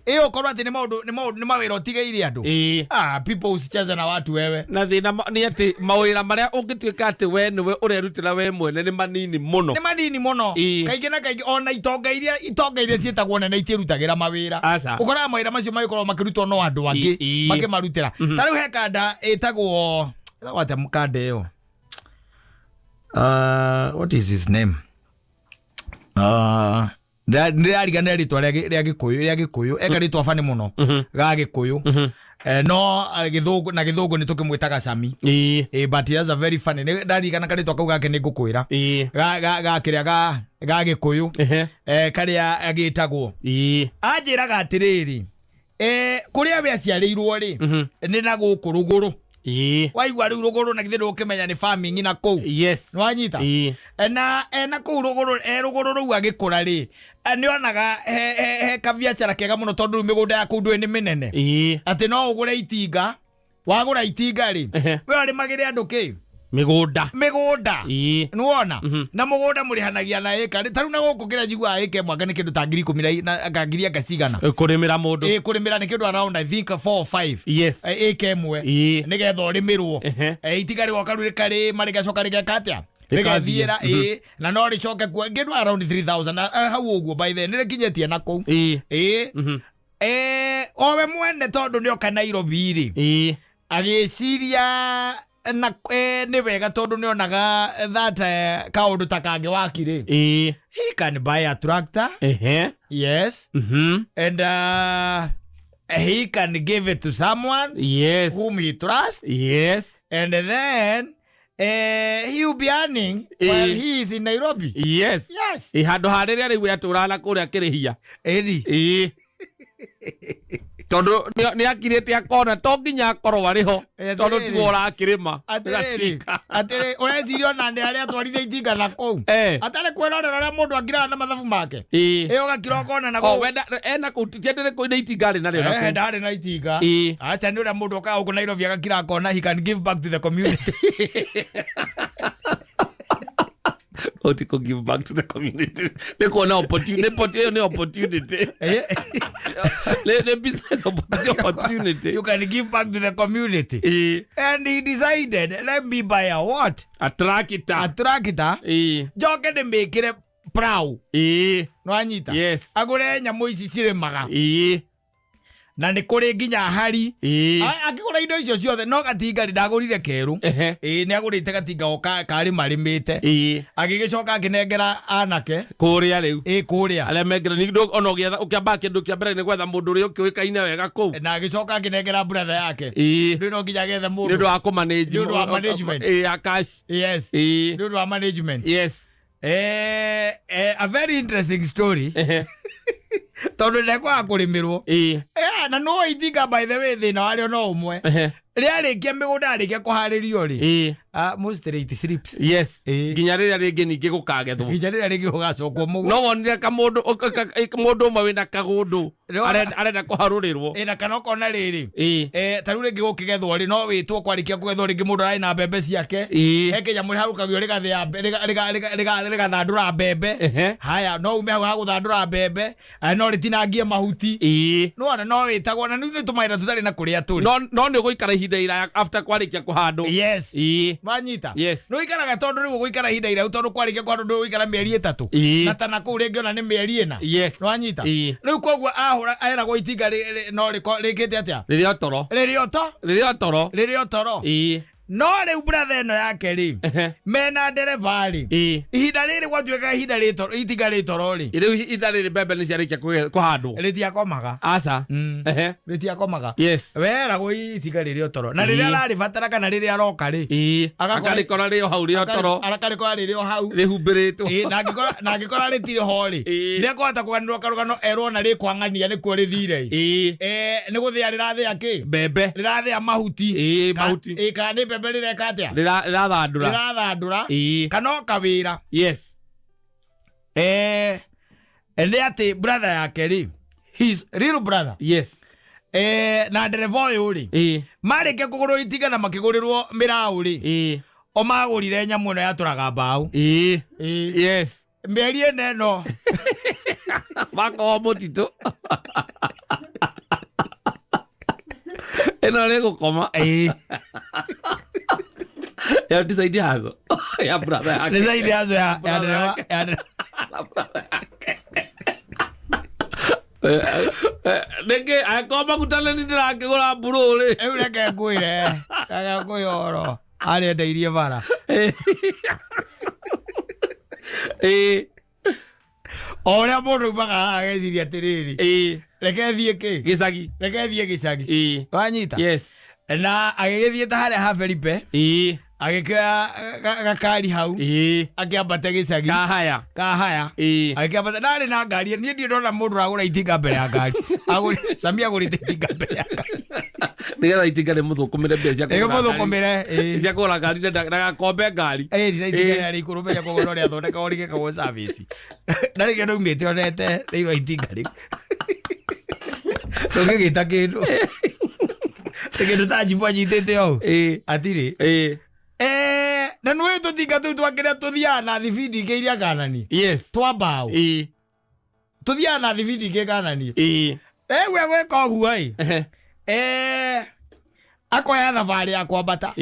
ũkorwo atĩ nĩ mawĩra ũtigaire andũ people usicheze na watu wewe na thĩna nĩ atĩ mawĩra marĩa ũngĩtuĩka atĩ we nĩwe ũrerutĩra we mwene nĩ manini mũno kaingĩ na kaingĩ ona itonga iria ciĩtagwo nene itiĩrutagĩra mawĩra ũkoraga mawĩra macio magĩkorwo makĩrutwo no andũ angĩ makĩmarutĩra ta rĩu he kanda ĩtagwo atĩa mkanda ĩyo what is his name? Ndĩrariganĩra rĩtwa rĩa Gĩkũyũ eka rĩtwa bani mũno ga Gĩkũyũ no gĩthũngũ nĩ tũkĩmwĩtaga Sami but he has a very funny ndarigana karĩtwa kau gake nĩ ngũkwĩra ga Gĩkũyũ karĩa agĩtagwo anjĩraga atĩrĩrĩ kũrĩa we aciarĩirwo rĩ nĩ na gũkũ rũgũrũ waigua rĩu rũgũrũ na githĩ ndũkĩmenya nĩ farming na kũu nĩwanyita na kũu rũgũrũ rũu agĩkũra rĩ nĩonaga he kabiacara kega mũno tondũ rĩu mĩgũnda ya kũu ndũĩ nĩ mĩnene atĩ no ũgũre itinga wagũra itinga rĩ we arĩmagĩre andũ kĩ migunda nuona na mugunda murihanagia na eka taru na guku kira jigwa eke mwaka ni kindu ta 10,000 na akangiria ngacigana kurimira mundu kurimira ni kindu around I think 4 or 5 yes eke mwe ni getha urimirwo itigari gokarure kari marigacoka rigakatya rigathiera na no ricoke kwa kindu around 3,000 hau uguo by then ni kinyetie na ku owe mwene tondu ni oka Nairobi ri agiciria na ni wega tondu ni onaga that kaundu takange wakire he can buy a tractor yes and he can give it to someone whom he trusts and then he will be earning while he is in Nairobi handu hariria riu aturana kuria kirihia tondu ni akirite akona to nginya akorwo ariho tondu ti wora kirima atiri ureciria na ndi aria twarithia itinga na kou atari kwirorera uria mundu akiraga na mathabu make iyo gakira kona na go ena kutitendere ko itinga ri na rio na ndari na itinga acha ni uria mundu ukaga ku Nairobi agakira kona he can give back to the community to give back to the community. They call opportunity. The business opportunity. You can give back to the community. And he decided, let me buy a what? A tractor. Joke de make it proud. No anyita. Yes. Agure nyamu ici ciremaga. Na ni kuri nginya hari akigura indo icio ciothe no gatinga ndagurire keru ni agurite gatinga oka kari marimite agigicoka akinengera anake kuria riu kuria ale mengera ni ndo ono gietha ukiamba kindu kia mbere ni gwetha mundu uri ukiuikaine wega ku na agicoka akinengera brother yake ndio nginya gethe mundu ndio wa management akash ndio wa management a very interesting story tondu ndekwa kurimirwo na no itinga by the way thina wario no umwe riarikia migunda arikia kuharirio ri most straight slips nginya riria ringi ningi gukagethwo nginya riria ringi gugacokwo mugu no wonire ka mundu umwe wina kagundu arenda kuharurirwo na kana kona riri taru ringi gukigethwo ri no witwo kwarikia kugethwo ringi mundu ari na mbembe ciake ekinya muri harukagio rigathia rigathandura mbembe haya no ume ha guthandura mbembe no ritinangie mahuti no witagwo na ni tumaira tutari na kuria turi no ni guikara ihinda iraya after kwarikia kuhandu manyita no ikaraga tondu riu guikara ihinda iraya tondu kwarikia kuhandu ndo guikara mieri 3 na tana ku ringi ona ni mieri 4 no anyita riu koguo ahura aera go itinga no rikite atia ririo toro no riu brother no yake ri mena ndereva ri ihinda riri gwatuika ihinda ritoro itinga ritoro ri riu ihinda riri mbembe ni ciarikia kuhandwo ritia komaga aca ritia komaga wera go itinga ririo toro na riria rari batara kana riria roka ri akarikora rio hau rio toro arakarikora ririo hau rihumbiritwo na ngikora ritire ho ri ndekota kuganirwo karugano erwo na rikwangania ni ku rithire ni guthia rirathia ki mbembe rirathia mahuti kana mbembe rireka atia rirathandura kana kawira ende ati brother yake ri his real brother na ndereva uyu ri marike kugurwo itinga na makigurirwo mirau ri o magurire nyamu no yaturaga mbau mĩeri ĩno mako mutito eno le gukoma ya decide hazo ya brother decide hazo ya neke akoma kutana ni ndakigura bururi eureke kwire kaga kuyoro ari ndeirie bara oria mundu baga ageciria tiriri reke thie ki gicagi reke thie gicagi wanyita na agithie ta haria ha Felipe agikira gakari hau akiambate gicagi kahaya akiambate nari na ngari ni ndio ndona mundu agura itinga mbere ya ngari aguri Samia agurite itinga mbere ya ngari nigetha itinga ni muthukumire mbeca ego muthukumire cia kugura ngari na gakombe ngari ni itinga ya rikuru mbeca kugura ria thondeka orige kawo service na rige ndo imite onete riiro itinga ri tugigita kindu kindu ta jibu anyitete au atiri tũtinga tũu twakĩrĩa tũthiaga na thibindi ingĩ iria kanani. Yes. Twa mbaũ. Tũthiaga na thibindi ingĩ kanani. Rĩu gwĩka ũguo akoya thabarĩ ya kwambata.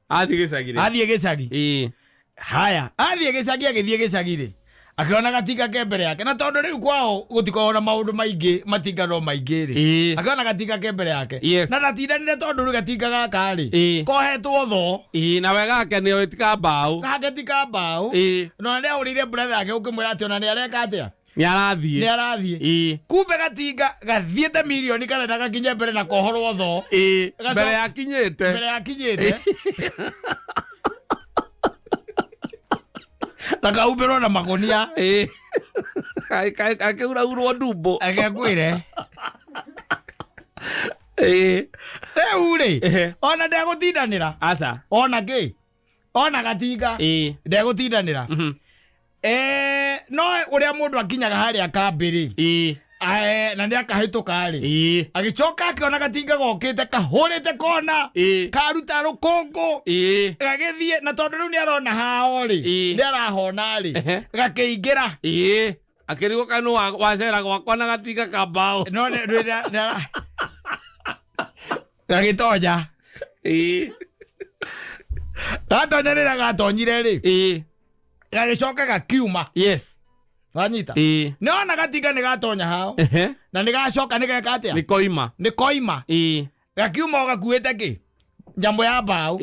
Athiĩ gĩcagi. Haya, athiĩ gĩcagi agĩthiĩ gĩcagi-rĩ. Akiona gatinga ke mbere yake na tondu riu kwao gutikorwo na maundu maingi matinga no maingi ri akiona gatinga ke mbere yake na ndatindanire tondu riu gatinga gaka ri kohetwo tho na wega ake ni otika mbao gake tika mbao no ne urire brother yake ukimwira ati ona ni areka atia ni arathie kumbe gatinga gathiete milioni kana ndagakinye mbere na kohorwo tho mbere yakinyite na kaumbirwo na makonia akĩuraurwo ndumbo agĩkwĩre rĩu-rĩ ona ndegũtindanĩra aca ona gatinga ndegũtindanĩra no ũrĩa mũndũ akinyaga harĩa kambĩ-rĩ na nĩ akahĩtũka-rĩ agĩcoka akĩona gatinga gokĩte kahũrĩte kona karuta rũkũngũ gagĩthiĩ na tondũ rĩu nĩ arona hao-rĩ nĩ arahona-rĩ gakĩingĩra akĩrigwo kanũ wacera gwakwa na gatinga ka mbaũ no gagĩtonya gatonya rĩrĩa gatonyire-rĩ gagĩcoka gakiuma wanyita nĩona gatinga nĩ gatonya hao na nĩ gacoka nĩ geka atĩa nĩ koima gakiuma o gakuĩte kĩ njambo ya mbaũ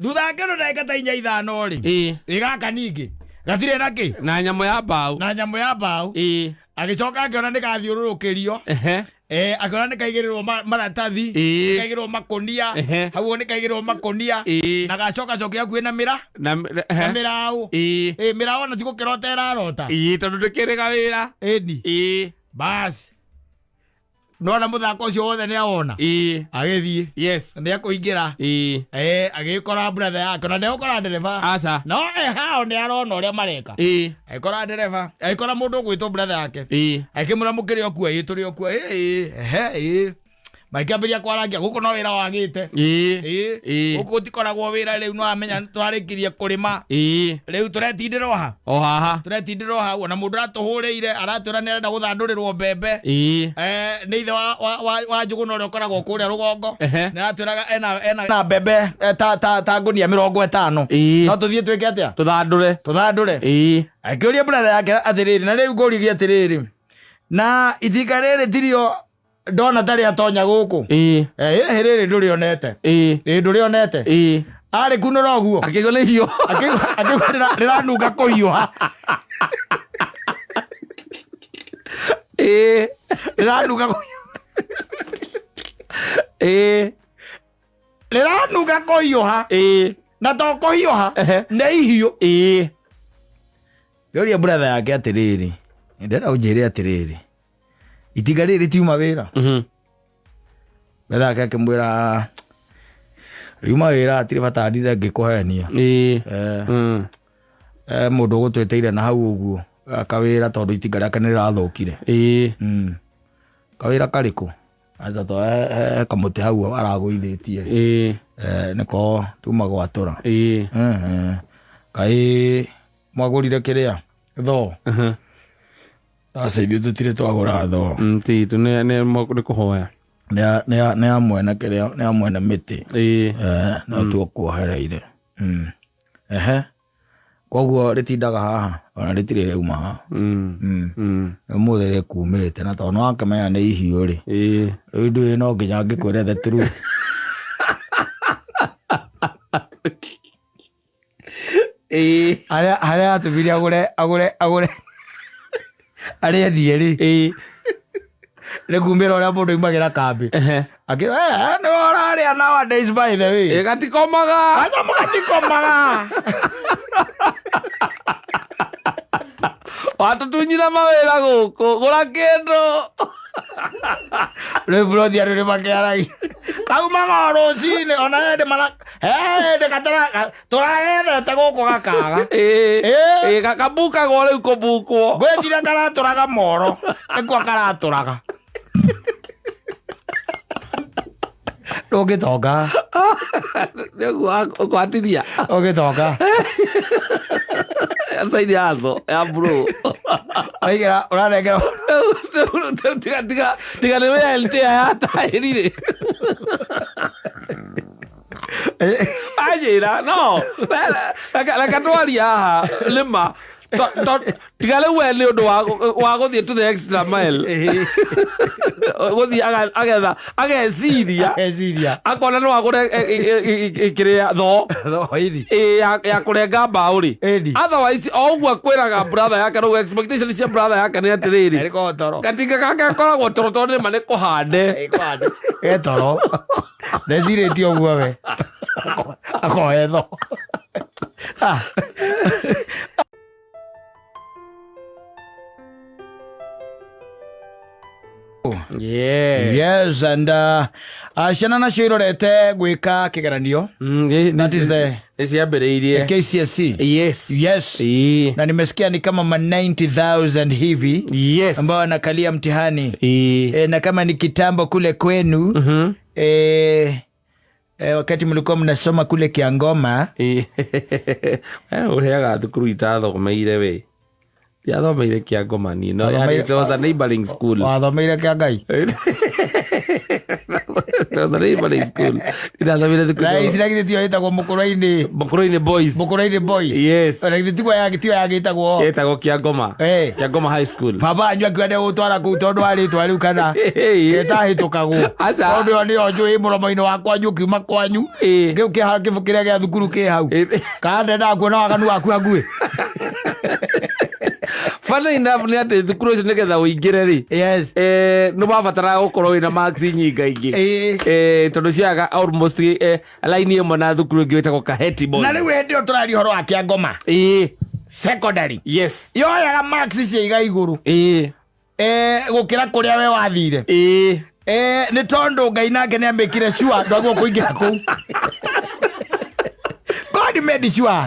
thutha ngeno ndagĩka ta 4-5-rĩ gaka ningĩ gatirĩ na kĩ na nyamũ ya mbaũ agĩcoka akĩona nĩ gathiũrũrũkĩrio akĩona nĩ kaigĩrĩrwo maratathi kaigĩrĩrwo makonia hau nĩ kaigĩrĩrwo makonia na gacoka cokia hakuhĩ na mĩraũ mĩraũ ona tigũkĩrota ĩrarota tondũ ndĩkĩrĩga wĩra ĩni basi nona mũthako ũcio wothe nĩ awona agĩthiĩ nĩ ekũingĩra agĩkora brother yake na ndegũkora ndereba no hao nĩ arona ũrĩa mareka agĩkora ndereba agĩkora mũndũ ũgwĩtwo brother yake akĩmũramũkĩria okua tũrĩ okua makĩambĩria kwarangia gũkũ no wĩra wagĩte gũkũ gũtikoragwo wĩra rĩu no amenya twarĩkirie kũrĩma rĩu tũretindĩrwo haha tũretindĩrwo hau ona mũndũ aratũhũrĩire aratwĩra nĩ arenda gũthandũrĩrwo mbembe nĩ ithe wa Njũgũna ũrĩa ũkoragwo kũrĩa rũgongo nĩ aratwĩraga ena mbembe ta ngũnia 50 no tũthiĩ twĩke atĩa tũthandũre akĩũria brother yake atĩrĩrĩ na rĩu ngũrigie atĩrĩrĩ na itinga rĩrĩ tirio ndona tarĩ atonya gũkũ rĩrĩ ndũrĩonete arĩ kunũra ũguo akĩgwo nĩ hiũ rĩranunga kũhiũha rĩranunga kũhiũha na to kũhiũha nĩ ihiũ ngĩũria brother yake atĩrĩrĩ ndĩrenda ũnjĩre atĩrĩrĩ itinga rĩrĩ tiuma wĩra brother yake akĩmwĩra riuma wĩra atirĩ bata ndire ngĩkũhenia mũndũ ũgũtweteire na hau ũguo kawĩra tondũ itinga rĩake nĩ rĩrathũkire kawĩra karĩkũ atatũ kamũtĩ hau aragũithĩtie nĩko tuma gwatũra kaĩ mwagũrire kĩrĩa tho asa ithuĩ tũtirĩ twagũra tho titũ nĩ kũhoya nĩ amwene kĩrĩa nĩ amwene mĩtĩ no tuokuohereire koguo rĩtindaga haha ona rĩtirĩ rĩauma haha ũmũthĩ rĩkumĩte na tondũ wakĩmenya nĩ ihiũ-rĩ rĩu ndũĩ no nginya ngĩkwĩre the truth harĩa atũmire agũre arĩendie-rĩ rĩkumĩra ũrĩa mũndũ imagĩra kambĩ nĩ ũrarĩa nowadays by the way gatikomaga watũtunyira mawĩra gũkũ gũra kĩndũ rĩu brothia rĩrĩ makĩaragia kaumaga rũcinĩ ona hĩndĩ tũragethete gũkũ gakaga kabukagwo rĩu kũbukwo ngwĩciria karatũraga moro nĩkuo karatũraga ndũngĩtonga ũkwatithia ũngĩtonga side yazo ya bro Aigira uranengera tiga niwe LTA ya tairire ajira no la katwaria haha lima tigale wele undu wa guthie to the extra mile guthie ageciria akona no agure ikiria tho hidi ya kurenga mbaũ ri otherwise ogwo kwiraga brother yake no expectation cia brother yake ni atiriri eriko toro katika kaka koragwo toro tondu ni mane kuhande toro ndecirĩtie ũguo we akohe tho yeah yes and ciana nacio irorete gwika kigeranio that is the KCSE yes na nimesikia ni kama 90,000 hivi ambao wanakalia mtihani na kama ni kitambo kule kwenu wakati mlikuwa mnasoma kule Kiangoma ureaga thukuru itathomeire we yathomeire Kiangoma ni no it was a neighboring school wathomeire Kiangai it was a neighboring school itathomeire thukuru rais lakini itagwo Mukuraini boys yes lakini tio yagitagwo Kiangoma Kiangoma high school baba anyu akiende gutwara ku tondu ari twari kana ketahitũkagwo tondu ni onjũ mũromo-inĩ wakwa njukiuma kwanyu kibu kiria gia thukuru ki hau kande na kuona waganu waku hakuĩ funny enough ni ati thukuru icio nigetha uingire ri yes no babatara gukorwo wina marks nyingaingi tondu ciaga almost line imwe na thukuru ingi witagwo Kaheti boys na riu hindi turari horo wa Kiangoma secondary yes yoyaga marks cia iga iguru gukira kuria we wathire ni tondu Ngai nake ni ambikire sure ndwagwo kuingira kuu God made sure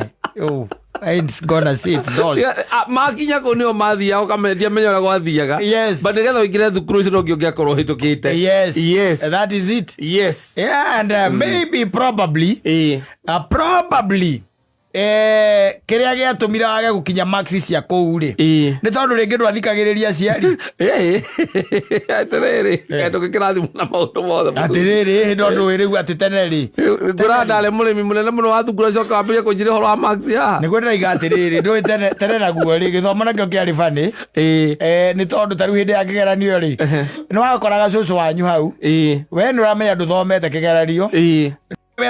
ain't gonna see it's those makinya ko ni o mathia o kamendia menyora gwathiaga yes but nigetha wikire thukuru icio no ngiogia korwo hitukite yes that is it yes yeah and maybe probably kiria giatumira wage gukinya marks cia kou ri ni tondu ringi ndwathikagiriria ciari atiriri ndukikirathi na maundu mothe atiriri tondu wirigu ati tene ri ngurandale murimi munene muno wa thukuru cio kambirie kunjire horo wa marks ya ni kwenda iga atiriri ndui tene naguo ri githomo nakio kiari bani ni tondu tariu hindi ya kigeranio ri ni wakoraga cucu wanyu hau we ni uramenya nduthomete kigeranio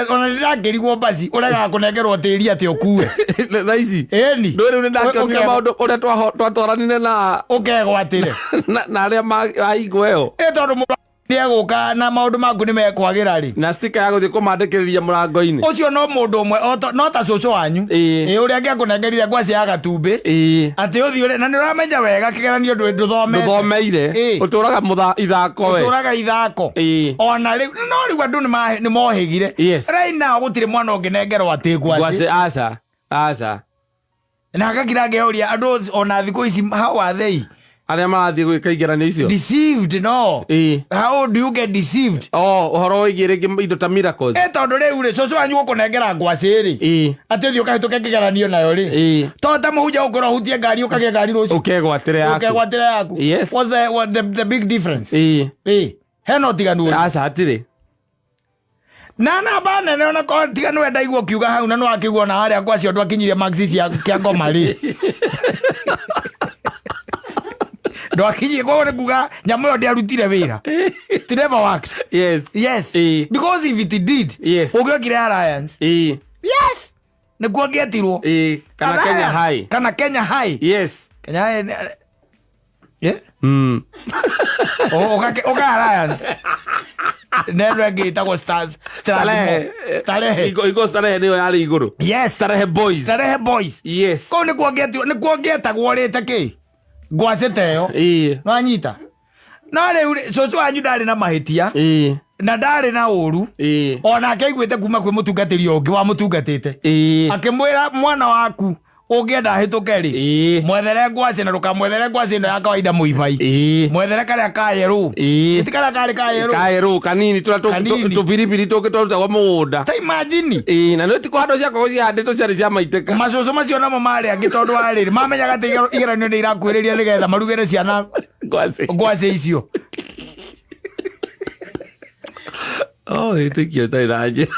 ona ndakirigwo basi urega kunengerwo tiri ati ukue thaici ni nduri ni ndakionire maundu uria twatwaranine na ukegwatire na aria maigweo tondu mundu nieguka na maundu maku ni mekwagira ri na sticker ya guthie kumandikiriria murango-ini ucio no mundu umwe no ta cucu wanyu uria ngiakunengerire ngwaci ya gatumbi ati uthi na ni uramenya wega kigeranio nduthomeire uturaga ithako ona riu no riu andu ni mohigire right now gutire mwana unginengerwo ati ngwaci aca na agagira ngeuria andu ona thiku ici how are they aria marathie gwika igeranio icio deceived no how do you get deceived uhoro wigire indo ta miracles tondu riu ri cucu wanyu gukunengera ngwaci ri ati uthi ukahituke kigeranio nayo ri to ta muhunja ukorwo hutie ngari ukagia ngari rucio ukegwatire yaku yes what's the big difference heno tiganu aca atire na namba nene ona ko tiganu wenda igwo kiuga hau na no akigwo na haria ngwaci ondu akinyirie marks cia Kiangoma ri ndo akinyi kwa kuga nyamu yo ndiarutire wira it never worked yes because if it did ugiokire alliance yes ni kuongetirwo kana Kenya high Kenya high oka alliance nero ngitagwo starehe igo starehe niyo yari iguru starehe boys yes ko ni kuongetagwo rite ki ngwaci teyo nwanyita no riu cucu wanyu ndari na mahitia na ndari na uru ona akaiguite kuma kwi mutungatiri ungi wa mutungatite akimwira mwana waku Ũngĩenda hĩtũke rĩ mwethere ngwacĩ na ndũkamwethere ngwacĩ ĩno ya kawaida mũibai mwethere karĩa ka yerũ ĩti karĩa karĩ ka yerũ kanini tũpiripiri tũngĩ tũrutagwo mũgũnda ta imagine na nĩ ti kũhandwo ciakorwo cihandĩtwo ciarĩ cia maitĩka macũcũ macio namo marĩ angĩ tondũ wa rĩrĩ mamenyaga atĩ igeranio nĩ irakuĩrĩria nĩgetha marugĩre ciana ngwacĩ icio ĩtĩkio tarĩ na njĩra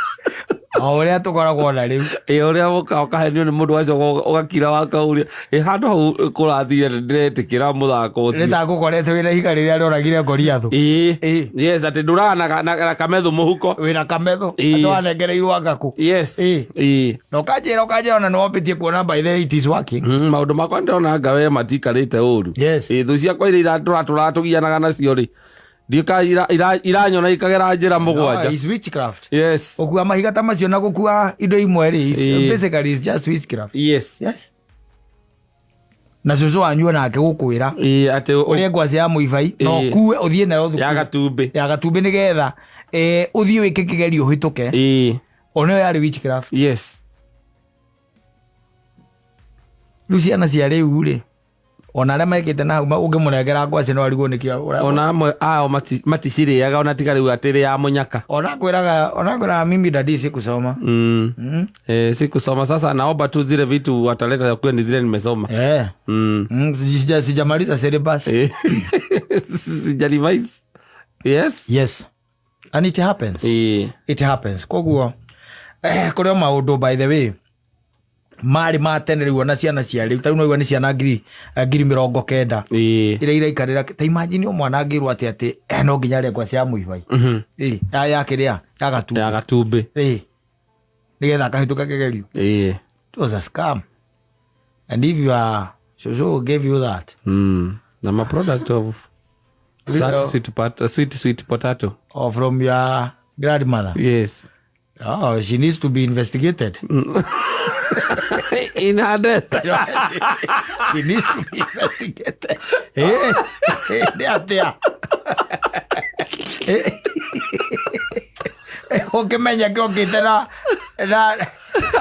o ũrĩa tũkoragwo na rĩu ũrĩa ũkahenio nĩ mũndũ wacio ũgakira wakauria handũ hau kũrathire ndĩretĩkĩra mũthako ũcio nĩtagũkoretwo wĩna ihiga rĩrĩa rĩoragire Goliath yes atĩ ndũrana na kamethũ mũhuko wĩna kamethũ atĩ wanengereirwo Angakũ yes na ũkanjĩra ona nĩwambĩtie kuona by the way it is working maũndũ makwa ndĩrona ngawe matikarĩte ũru thũ ciakwa iria tũratũgianaga nacio rĩ Dika iranyona ikagera njĩra mũgwanja. It's witchcraft. Yes. Okua mahiga ta macio na gũkua indo imwe rĩ. Basically it's just witchcraft. Yes. Yes. Na cũcũ wanyu nake gũkwĩra. Ati ũrĩa ngwacĩ ya mũibai no kuwe ũthiĩ nayo thukuru. Ya gatumbĩ nĩgetha ũthiĩ wĩke kĩgerio ũhĩtũke. Ona yo yarĩ witchcraft. Yes. Rĩu ciana cia rĩu rĩ. Ona arĩa mekĩte na hau ũngĩmũnengera ngwacĩ no arigwo nĩkĩo. Ona amwe ao maticirĩaga ona tiga rĩu atĩrĩ ya mũnyaka. Ona kwĩraga mimi dadi sikusoma. Sikusoma sasa naomba tu zile vitu wataleta kwa zile nimesoma. Sijamaliza syllabus. Sijalivise. Yes. Yes. And it happens. It happens. Koguo kũrĩ maũndũ by the way. Mari matenerĩrwo na ciana cia rĩu tarĩu no nĩ ciana ngiri 90 iria iraikarĩra ta imagine mwana ngĩrwo atĩ no nginya rĩa ngwacĩ ya mũibai ya kĩrĩa ya gatumbĩ nĩgetha akahĩtũka kĩgerio. It was a scam, and if you are Jojo gave you that I'm a product of that sweet potato from your grandmother. Yes. Oh, she needs to be investigated. In her death. She needs to be investigated. There. Ukimenya kĩokĩte na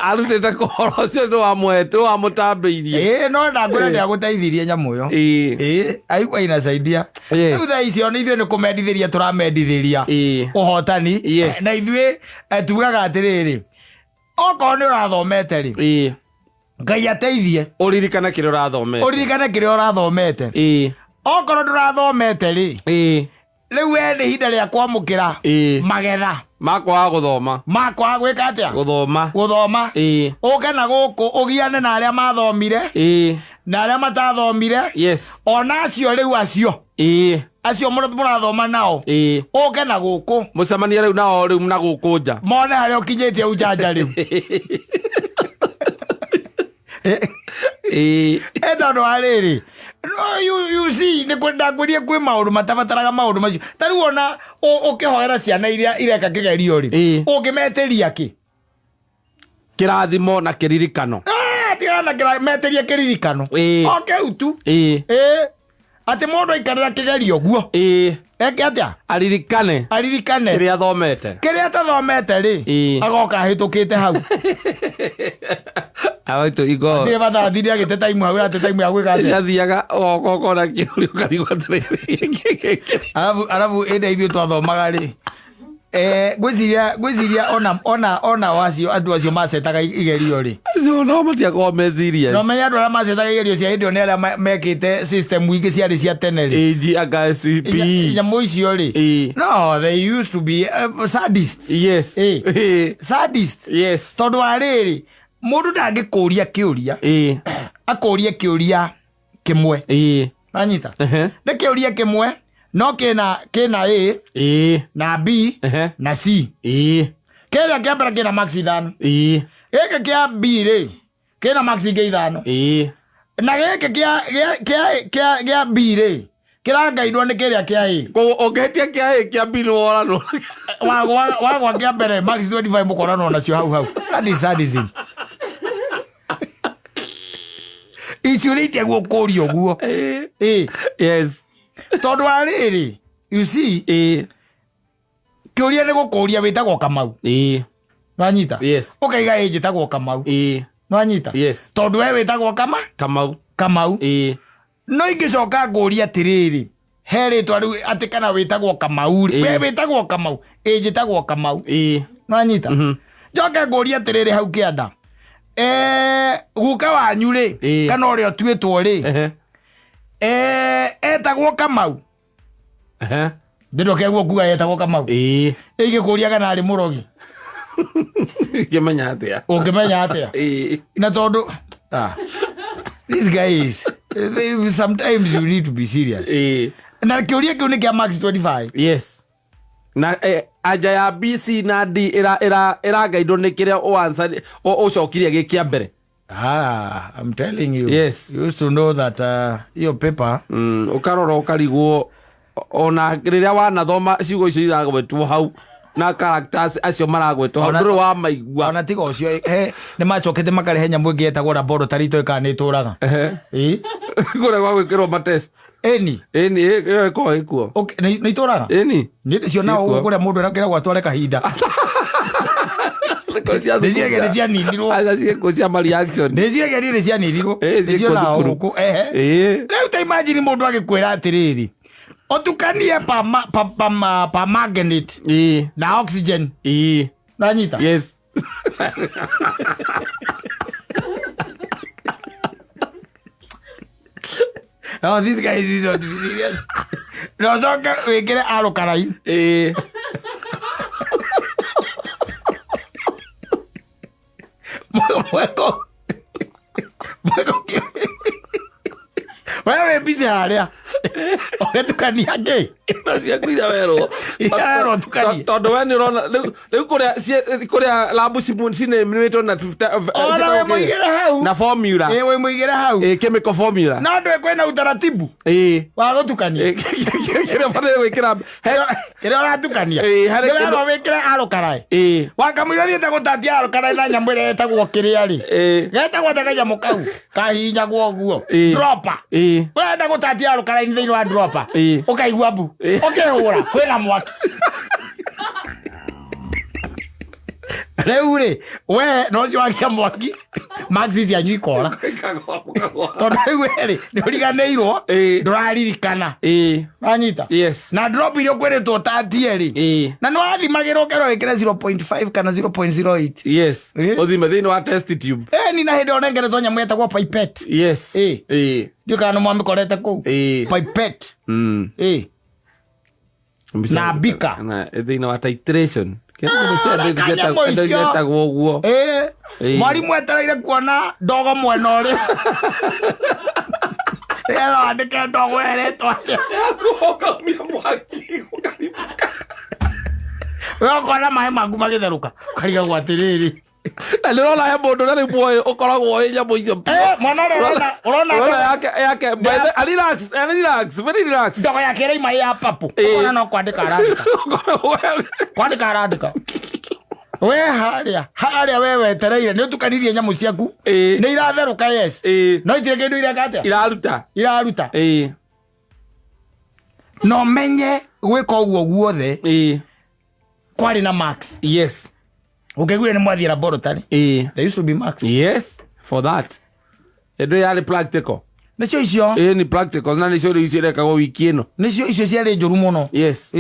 arutĩte kũhoro ũcio nĩwamũtambĩirie. No ndangwĩra ndĩagũteithirie nyamũ ĩyo. Aigua inasaidia. Rĩu thaa icio nĩ ithuĩ nĩ kũmendithĩria tũramendithĩria ũhotani. Na ithuĩ tugaga atĩrĩrĩ okorwo nĩ ũrathomete rĩ Ngai ateithie ũririkane kĩrĩa ũrathomete. Okorwo ndũrathomete rĩ rĩu we nĩ ihinda rĩa kwamũkĩra magetha makwaga gũthoma makwaga gwĩka atĩa gũthoma ũke na gũkũ ũgiane na arĩa mathomire na arĩa matathomire ona acio rĩu acio mũrathoma nao ũke na gũkũ mũcemania rĩu nao rĩu na gũkũ nja mone harĩa ũkinyĩtie hau njanja rĩu tondũ wa rĩrĩ you see nĩ kwendangũrie kwĩ maũndũ matabataraga maũndũ macio ta rĩu ona ũkĩhoera ciana iria ireka kĩgerio rĩ ũngĩmetĩria kĩ kĩrathimo na kĩririkano tigana meterie kĩririkano okĩu tu atĩ mũndũ aikarĩra kĩgerio guo eke atĩa aririkane kĩrĩa atathomete rĩ agoka ahĩtũkĩte hau awaitu igo ndiye bathathiri agĩteta imwe hau ateta imwe agwĩka atĩa yathiaga okona kĩũrio karigwo atĩrĩrĩ arabu ĩndĩ ithuĩ twathomaga rĩ gwĩciria ona wacio andũ acio macetaga igerio rĩ no matiakorwo meciria no menya andũ arĩa macetaga igerio cia hĩndĩ ĩyo nĩ arĩa mekĩte system ingĩ ciarĩ cia tene rĩ nyamũ icio rĩ no they used to be sadists. Yes. Sadists. Yes. Tondũ wa rĩrĩ mũndũ ndangĩkũria kĩũria akũrie kĩũria kĩmwe nanyita nĩ kĩũria kĩmwe no kĩna A na B na C kĩrĩa kĩa mbere kĩna max 5 gĩkĩ kĩa B rĩ kĩna max ingĩ 5 na gĩkĩ kĩa B rĩ kĩrangairwo nĩ kĩrĩa kĩa A ũngĩtia kĩa A kĩa B nĩworanwo wagwa kĩa mbere max 25 mũkoranwo nacio hau that is sadism. Isurite gũkũrio guo yes tondũ wa rĩrĩ you see kĩũria nĩ gũkũria wĩtagwo Kamau nanyita ũkaiga ĩnjĩtagwo Kamau Nwanyita yes tondu we witagwo Kamau no ingicoka nguria tiriri he ritwa riu ati kana witagwo Kamau ri we witagwo Kamau njitagwo Kamau nwanyita njoke nguria tiriri hau kianda guka wanyu ri kana uria twitwo ri etagwo Kamau ndiroke guo kuga etagwo Kamau ingikuria kana ari murogi ngimenya atia na tondu these guys sometimes you need to be serious na kiuria kiu ni kia max 25 yes na aja ya BC na D ira gaido ni kiria o answer o cokiria gikia mbere I'm telling you yes you should know that your paper ukarora ukarigwo ona riria wanathoma ciugo icio iragwetwo hau na characters acio maragwetwo hau nduru wa maigua ona tiga ucio ni macokete makarehe nyamu ingi etagwo laboratory to ikana ituraga kure gwa gwikirwo ma test eni ko ikuo okay ni ituraga eni ni cio na ukure mundu arakira gwatware kahinda Nizia nindirwo azazie kusia ma reaction nizia nizia nindirwo nizio na uku leo ta imagine mundu agikwira atiriri otukanie pa magnet na oxygen nanyita yes oh this guy is not serious no soka wekere alo karai mweko wewe busy haria ogetukania ngi nacia kuira wero tukania tondu we ni urona riu kuria labu cine minimeto na na formula we muigire hau chemical formula na ndu kwena utaratibu wa gutukania kire fadhe wikira kire uratukania kire wikira alo karai wakamwira thiete gutatia alo karai na nyamwire etagwo kiria ri getagwo tagaya mukau kahinya guo dropper wenda gutatia alo karai thiini wa dropper ukaigua bu ukihura kwina mwaki rĩu rĩ we no cio wakia mwaki maxi cianyu ikora tondu rĩu rĩ nĩ ũriganĩirwo ndũraririkana wanyita na drop iria ũkwĩrĩtwo tatie rĩ na nĩ wathimagĩrwo kerwo wĩkĩre 0.5 kana 0.08 yes ũthime thĩinĩ wa test tube ni na hĩndĩ onengeretwo nyamũ yetagwo pipette ndiũ kana nĩ mwamĩkorete kũu pipette na bika thĩinĩ wa titration mwarimu etereire kuona ndogo mwena ũrĩa rĩera andĩke ndogo eretwo atĩa we ũkona maĩ maku magĩtherũka ũkarigagwo atĩrĩrĩ na nĩrona he mũndũ ũrĩa rĩ muoyo ũkoragwo ĩ nyamũ icio mwana ũrona relax ndogo yake ĩraima ya papu ũkona no kwandĩka arandĩka we harĩa we wetereire nĩ ũtukanirie nyamũ ciaku nĩ iratherũka yes no itirĩ kĩndũ ireka atĩa iraruta no menye gwĩka ũguo guothe kwarĩ na max yes ukiguire ni mwathi laboratory there used to be max yes for that edo yale practical nicio icio ni practicals na nicio icio rekagwo wiki ino nicio icio ciarĩ njũru mũno yes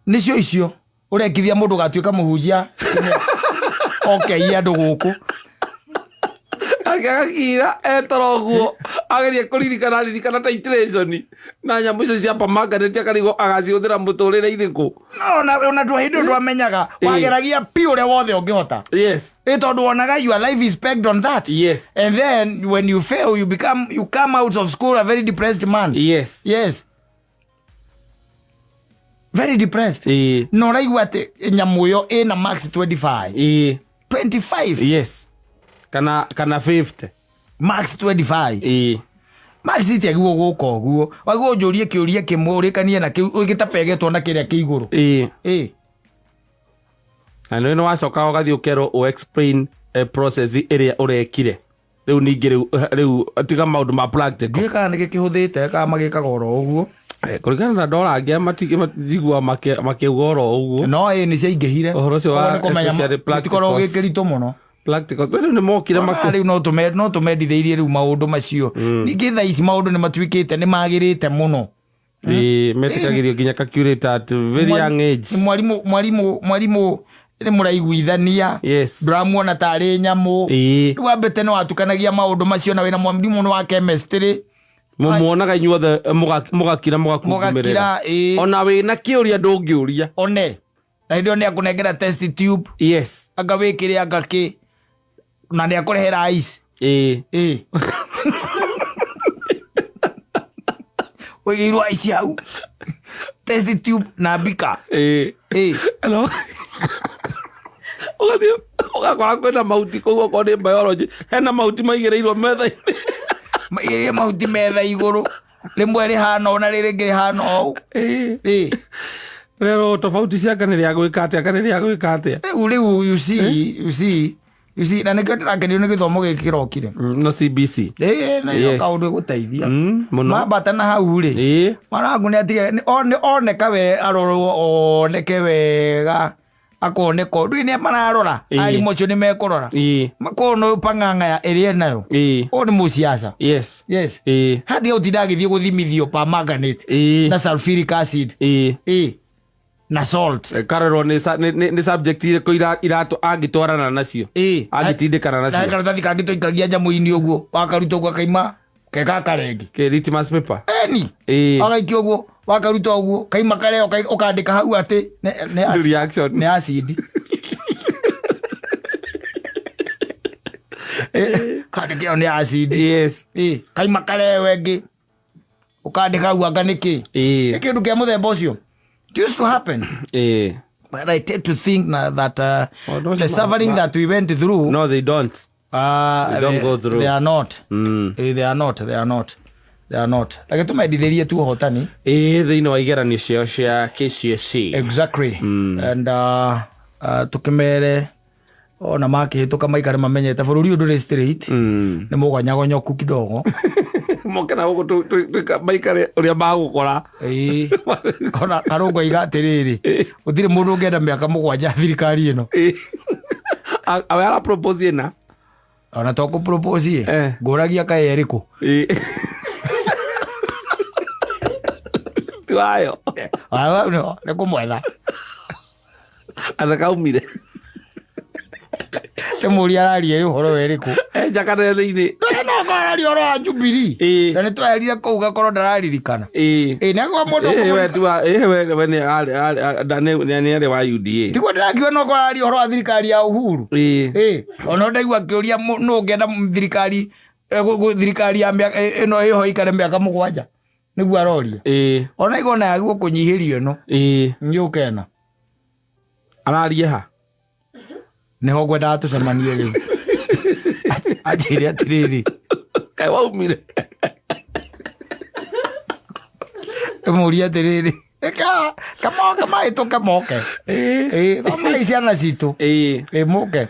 nicio icio urekithia mũndũ gatuĩka mũhunjia okay andũ gũkũ agakira etoroguo ageria kuririkana titration na nyamũ icio cia pamaganete akarigo agacihũthĩra mũtũrĩre-inĩ kũ ona twahĩndĩ ndwamenyaga wageragia pi ũrĩa wothe ũngĩhota yes tondũ wonaga your life is pegged on that yes and then when you fail you come out of school a very depressed man yes very depressed no raigua atĩ nyamũ ĩyo ĩna max 25 yes kana 50 max 25 max itiagwo gũka ũguo wagwo njũrie kĩũria kĩmwe ũrĩkanie na gĩtapegetwo na kĩrĩa kĩ igũrũ na nĩ wacoka ũgathiĩ ũkerwo explain process ĩrĩa ũrekire rĩu ningĩ rĩu tiga maũndũ ma practical gĩka nĩ gĩkĩhũthĩte kana magĩkaga oro ũguo kũringana na ndora angĩ matigua makĩuga oro ũguo no nĩ ciaingĩhire ũhoro ũcio wa especially practical gĩkĩritũ mũno practicals bado nä mokire rä u no tå mendithäirie rä u maå ndå macio ningä tha ici maå ndå nä matuä kä te nä magä rä te må no metäkagä rio nginya very young age mwarimå nä må raiguithania ndåramuona tarä nyamå rä u ambä te nä watukanagia maå ndå macio na wä na mwarimå nä wa chemistry muonaga inyuothe mũgakira mũgakungumirira ona wĩna kĩũria ndũngĩũria one na hĩndĩ ĩyo nĩ akũnengera test tube anga wĩkĩre anga kĩ na nĩ akũrehera ice wĩgĩirwo ice hau test tube na bika ũgakora kwĩna mahuti kũu okorwo nĩ biology hena mahuti maigĩrĩirwo metha-inĩ maigĩrĩire mahuti metha igũrũ rĩmwe rĩhana ona rĩrĩ ngĩ rĩhana ũũ rero tofauti ciaka nĩ rĩa gwĩka atĩa kana rĩa gwĩka atĩa rĩu you see na nĩkĩo ndĩrakenio nĩ gĩthomo gĩkĩ kĩrokire no CBC na ĩyo kaũndũ gũteithia mambata na hau rĩ mwana wangu nĩ atige oneka we arorwo oneke wega akoneko ndui nĩ mararora arimũ acio nĩ mekũrora makono pang'ang'a ĩrĩa nayo ũũ nĩ mũciaca hatiga gũtinda agĩthiĩ gũthimithio permanganate na sulfuric acid na salt karorwo nĩ subject irĩkũ iratũ angĩtwarana nacio angĩtindĩkana nacio karatathi kangĩ tũikagia nyamũ-inĩ ũguo wakaruta ũguo akaima keka karenge litmus paper agaikio ũguo wakaruta ũguo kaima kareo ũkandĩka hau atĩ nĩ acid kandĩkĩo nĩ acid kaima kareo ĩngĩ ũkandĩka hau anga nĩkĩ nĩ kĩndũ kĩa mũthemba ũcio. It used to happen. But I tend to think that the suffering that we went through. No, they don't. They don't go through. They are not. They are not. They are not. They are not. Like tumedithĩrie tu hotani. Thĩinĩ wa igeranio ciao cia KCSE. Exactly. And tukimere ona makĩhĩtũka maikare mamenyete bũrũri ũyũ ndũrĩ straight. Nĩ mũgonyagonyoku kidogo. Mokena guko maikare uria magukora ona karungo iga atiriri utire mundu ngenda miaka mugwanja thirikari ino awe ara propose na ona to ku propose nguragia ka eriku tuayo no ne kumwetha atakaumire muri araria uhoro weriku jakana thĩinĩ no ngararia uhoro wa Jubilee na nĩ twerire kũu Ugakora ndararirikana nĩ agwa mũndũ we nĩ arĩ wa UDA tiguo ndĩrakiuga no ngararia uhoro wa thirikari ya Uhuru ona ndaigua akĩũria nũ ngenda thirikari ya ĩno ĩho ikare mĩaka mũgwanja nĩguo aroria ona igona yagwo kũnyihĩrio ĩno nĩũkena ararie ha niho ngwendaga tũcemanie rĩu anjĩre atĩrĩrĩ kaĩ waumire mũria atĩrĩrĩ kamoke mahĩtũke moke thoma ciana citũ mũke